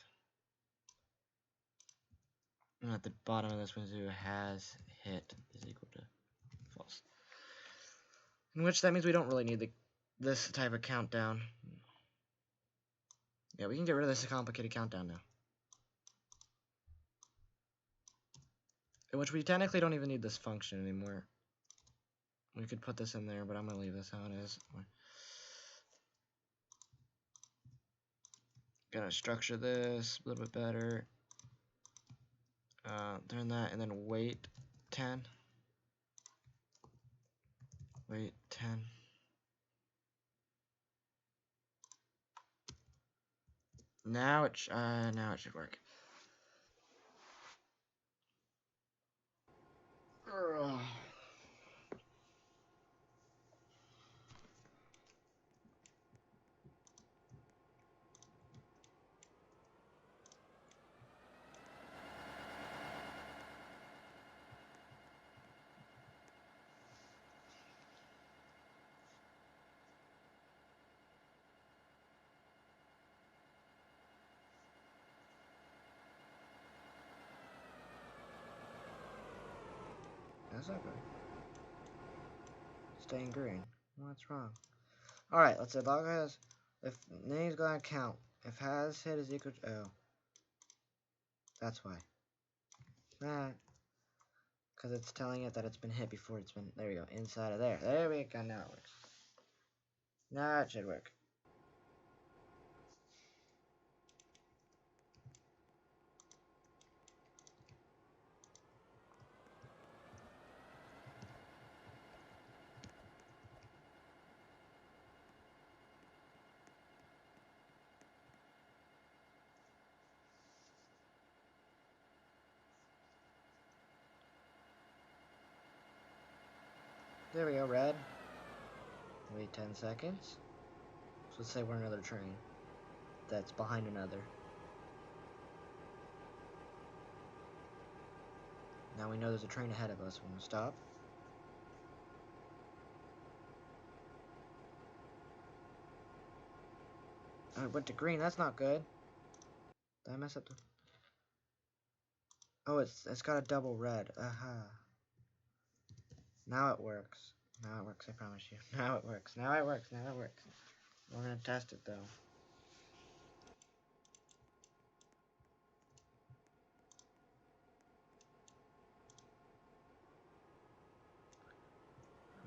And at the bottom of this, we do has hit is equal to false. In which that means we don't really need this type of countdown. Yeah, we can get rid of this complicated countdown now. In which we technically don't even need this function anymore. We could put this in there, but I'm going to leave this how it is. Gonna structure this a little bit better. Turn that, and then wait 10. Wait 10. Now it should work. Ugh. That's not good. Staying green. What's wrong? Alright, let's say log has, if name's gonna count. If has hit is equal to, oh. That's why. That. Because it's telling it that it's been hit before it's been, there we go, inside of there. There we go, now it works. Now it should work. There we go, red. Wait 10 seconds. So let's say we're another train that's behind another. Now we know there's a train ahead of us. We're gonna stop. Oh, it went to green. That's not good. Did I mess up the... Oh, it's got a double red. Aha. Now it works. Now it works, I promise you. Now it works. Now it works. Now it works. We're gonna test it though.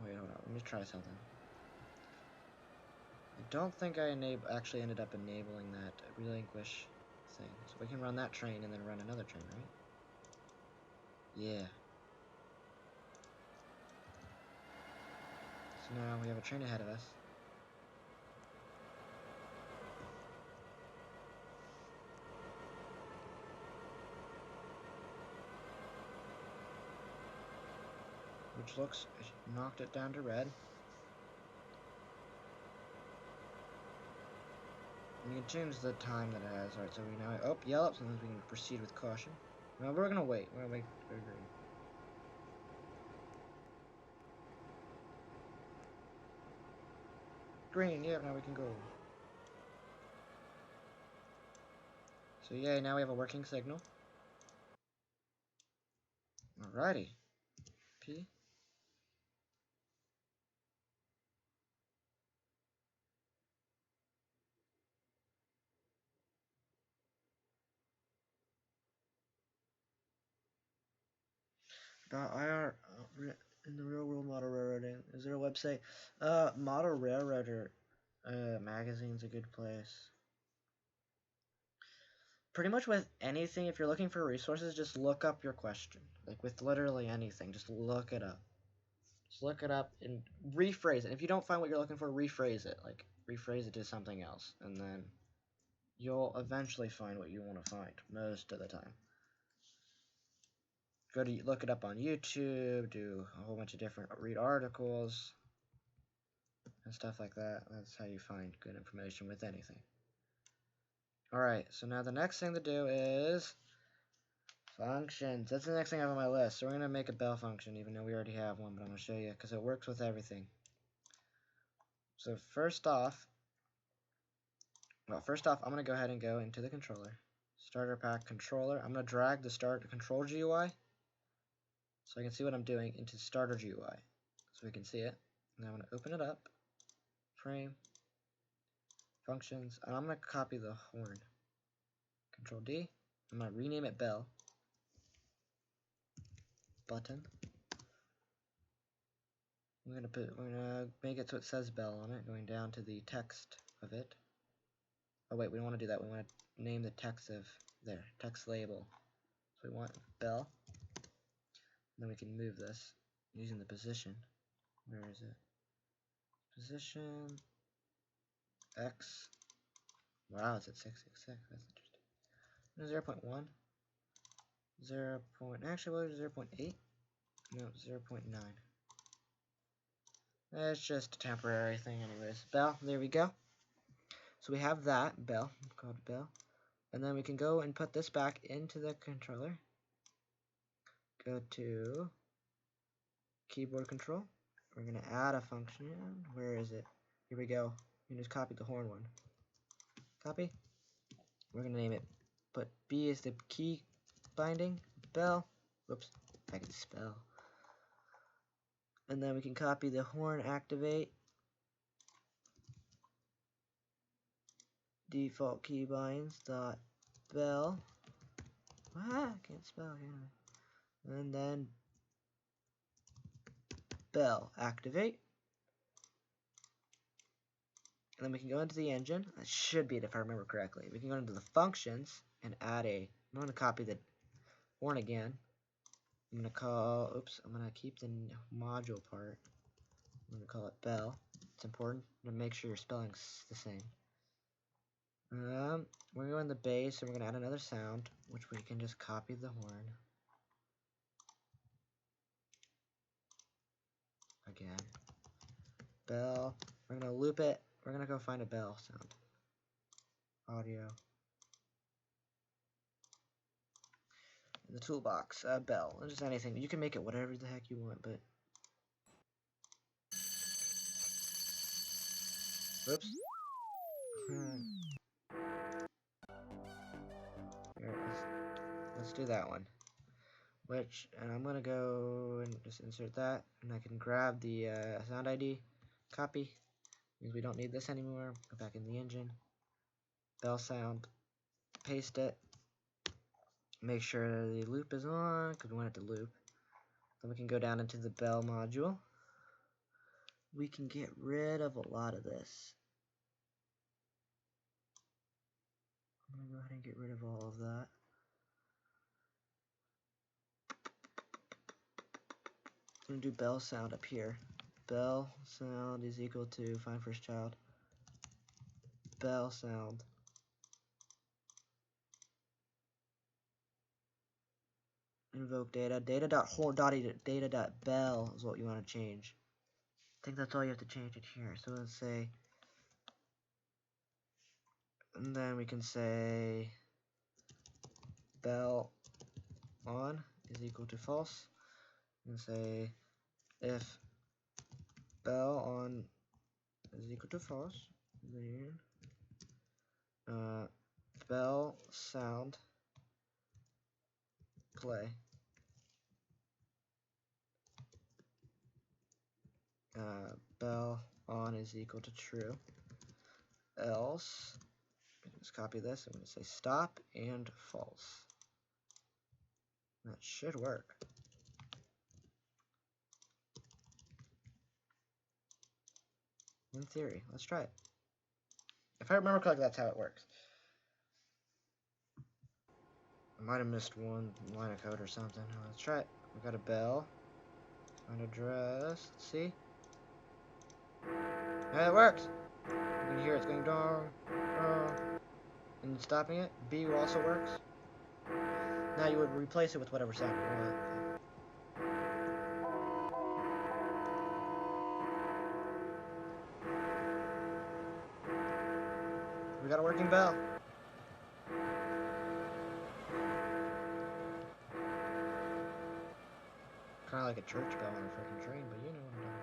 Wait, hold on. Let me try something. I don't think I actually ended up enabling that relinquish thing. So we can run that train and then run another train, right? Yeah. So now we have a train ahead of us. Which looks, knocked it down to red. And you can change the time that it has. Alright, so we now, oh, yellow, so we can proceed with caution. No, we're gonna wait. We're gonna wait for green. Green, yeah, now we can go. So yeah, now we have a working signal. Alrighty. P. IR in the real world model railroading. Is there a website? Model Railroader magazine's a good place. Pretty much with anything, if you're looking for resources, just look up your question. Like with literally anything, just look it up. Just look it up and rephrase it. If you don't find what you're looking for, rephrase it. Like rephrase it to something else, and then you'll eventually find what you want to find most of the time. Go to look it up on YouTube, do a whole bunch of different read articles and stuff like that. That's how you find good information with anything. Alright, so now the next thing to do is functions. That's the next thing I have on my list. So we're going to make a bell function, even though we already have one, but I'm going to show you because it works with everything. So first off, I'm going to go ahead and go into the controller. Starter pack controller. I'm going to drag the start control GUI so I can see what I'm doing into starter GUI. So we can see it. Now I'm going to open it up. Frame. Functions. And I'm going to copy the horn. Control D. I'm going to rename it bell. Button. We're gonna make it so it says bell on it, going down to the text of it. Oh wait, we don't want to do that. We want to name the text of there, text label. So we want bell. And then we can move this using the position. Where is it? Position X. Wow, it's at 666. That's interesting. 0.1. 0. Actually, what is 0.8? No, 0.9. It's just a temporary thing anyways. Bell, there we go. So we have that, bell, called bell. And then we can go and put this back into the controller. Go to keyboard control. We're going to add a function. Where is it? Here we go. You just copy the horn one. Copy. We're going to name it. Put B as the key binding. Bell. Whoops. If I can spell. And then we can copy the horn activate. Default keybinds dot bell. I can't spell here. And then bell activate. And then we can go into the engine. That should be it if I remember correctly. We can go into the functions and add a. I'm going to copy the horn again. I'm going to call. Oops. I'm going to keep the module part. I'm going to call it bell. It's important to make sure your spelling's the same. We're going to the bass, and we're going to add another sound, which we can just copy the horn. again. Bell. We're gonna loop it. We're gonna go find a bell sound. Audio. In the toolbox, bell. Just anything. You can make it whatever the heck you want, but. Whoops. Here, let's do that one. And I'm gonna go and just insert that, and I can grab the sound ID, copy, means we don't need this anymore. Go back in the engine, bell sound, paste it, make sure the loop is on, because we want it to loop. Then we can go down into the bell module. We can get rid of a lot of this. I'm gonna go ahead and get rid of all of that. I'm gonna do bell sound up here. Bell sound is equal to find first child. Bell sound. Invoke data. Data.bell is what you want to change. I think that's all you have to change it here. So let's say, and then we can say bell on is equal to false. And say if bell on is equal to false, then bell sound play. Bell on is equal to true. Else, let's copy this. I'm going to say stop and false. That should work. In theory, let's try it. If I remember correctly, that's how it works. I might have missed one line of code or something. Let's try it. We got a bell. Find address. Let's see. Yeah, it works. You can hear it's going dong, dong, and stopping it. B also works. Now you would replace it with whatever sound you want. We got a working bell. Kind of like a church bell on a freaking train, but you know what I'm talking about.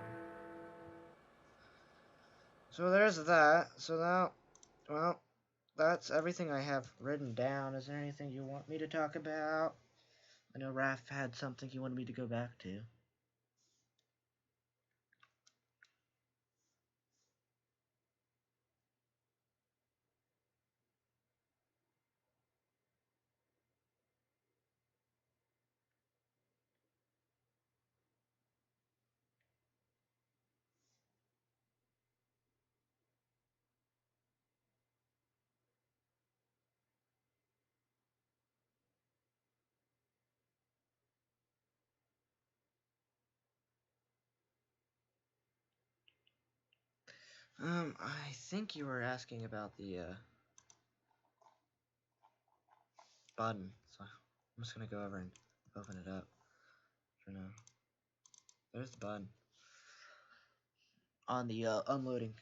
So there's that. So now, well, that's everything I have written down. Is there anything you want me to talk about? I know Raph had something he wanted me to go back to. I think you were asking about the button, so I'm just gonna go over and open it up for now. There's the button on the unloading.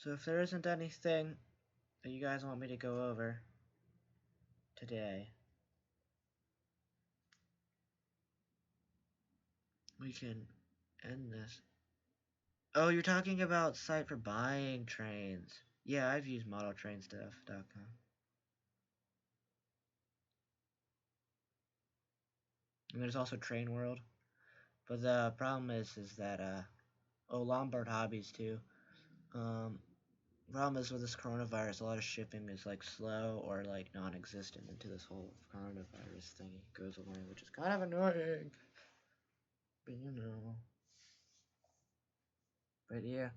So if there isn't anything that you guys want me to go over today, we can end this. Oh, you're talking about site for buying trains. Yeah, I've used modeltrainstuff.com. And there's also Train World. But the problem is that, Lombard Hobbies too. Problem is with this coronavirus, a lot of shipping is like slow or like non-existent until this whole coronavirus thingy goes away, which is kind of annoying. But you know. But yeah.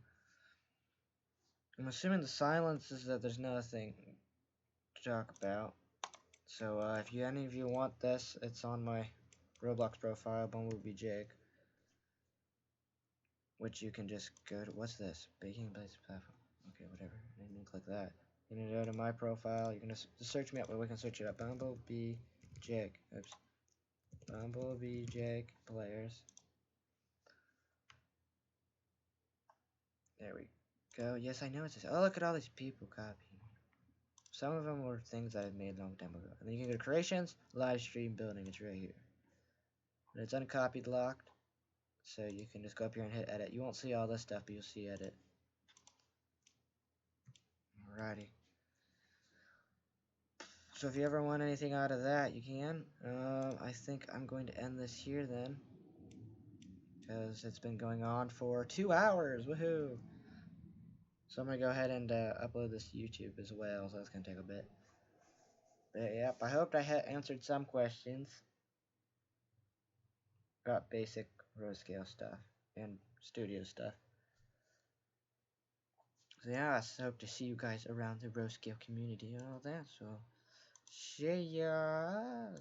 I'm assuming the silence is that there's nothing to talk about. So if any of you want this, it's on my Roblox profile, Bumblebee Jake. which you can just go to. What's this? Baking Place platform. Okay, whatever. And then click that. You're gonna go to my profile. You're gonna search me up, but we can search it up. Bumblebee Jake. Oops. Bumblebee Jake players. There we go. Yes, I know it's this. Oh, look at all these people copying. Some of them were things I made a long time ago. And then you can go to creations, live stream building. It's right here. And it's uncopied locked. So you can just go up here and hit edit. You won't see all this stuff, but you'll see edit. Alrighty. So if you ever want anything out of that, you can. I think I'm going to end this here then. Because it's been going on for 2 hours. Woohoo! So I'm going to go ahead and upload this to YouTube as well. So that's going to take a bit. But yep, I hope I answered some questions. Got basic row scale stuff and studio stuff. So yeah, I hope to see you guys around the row scale community and all that. So, cheers!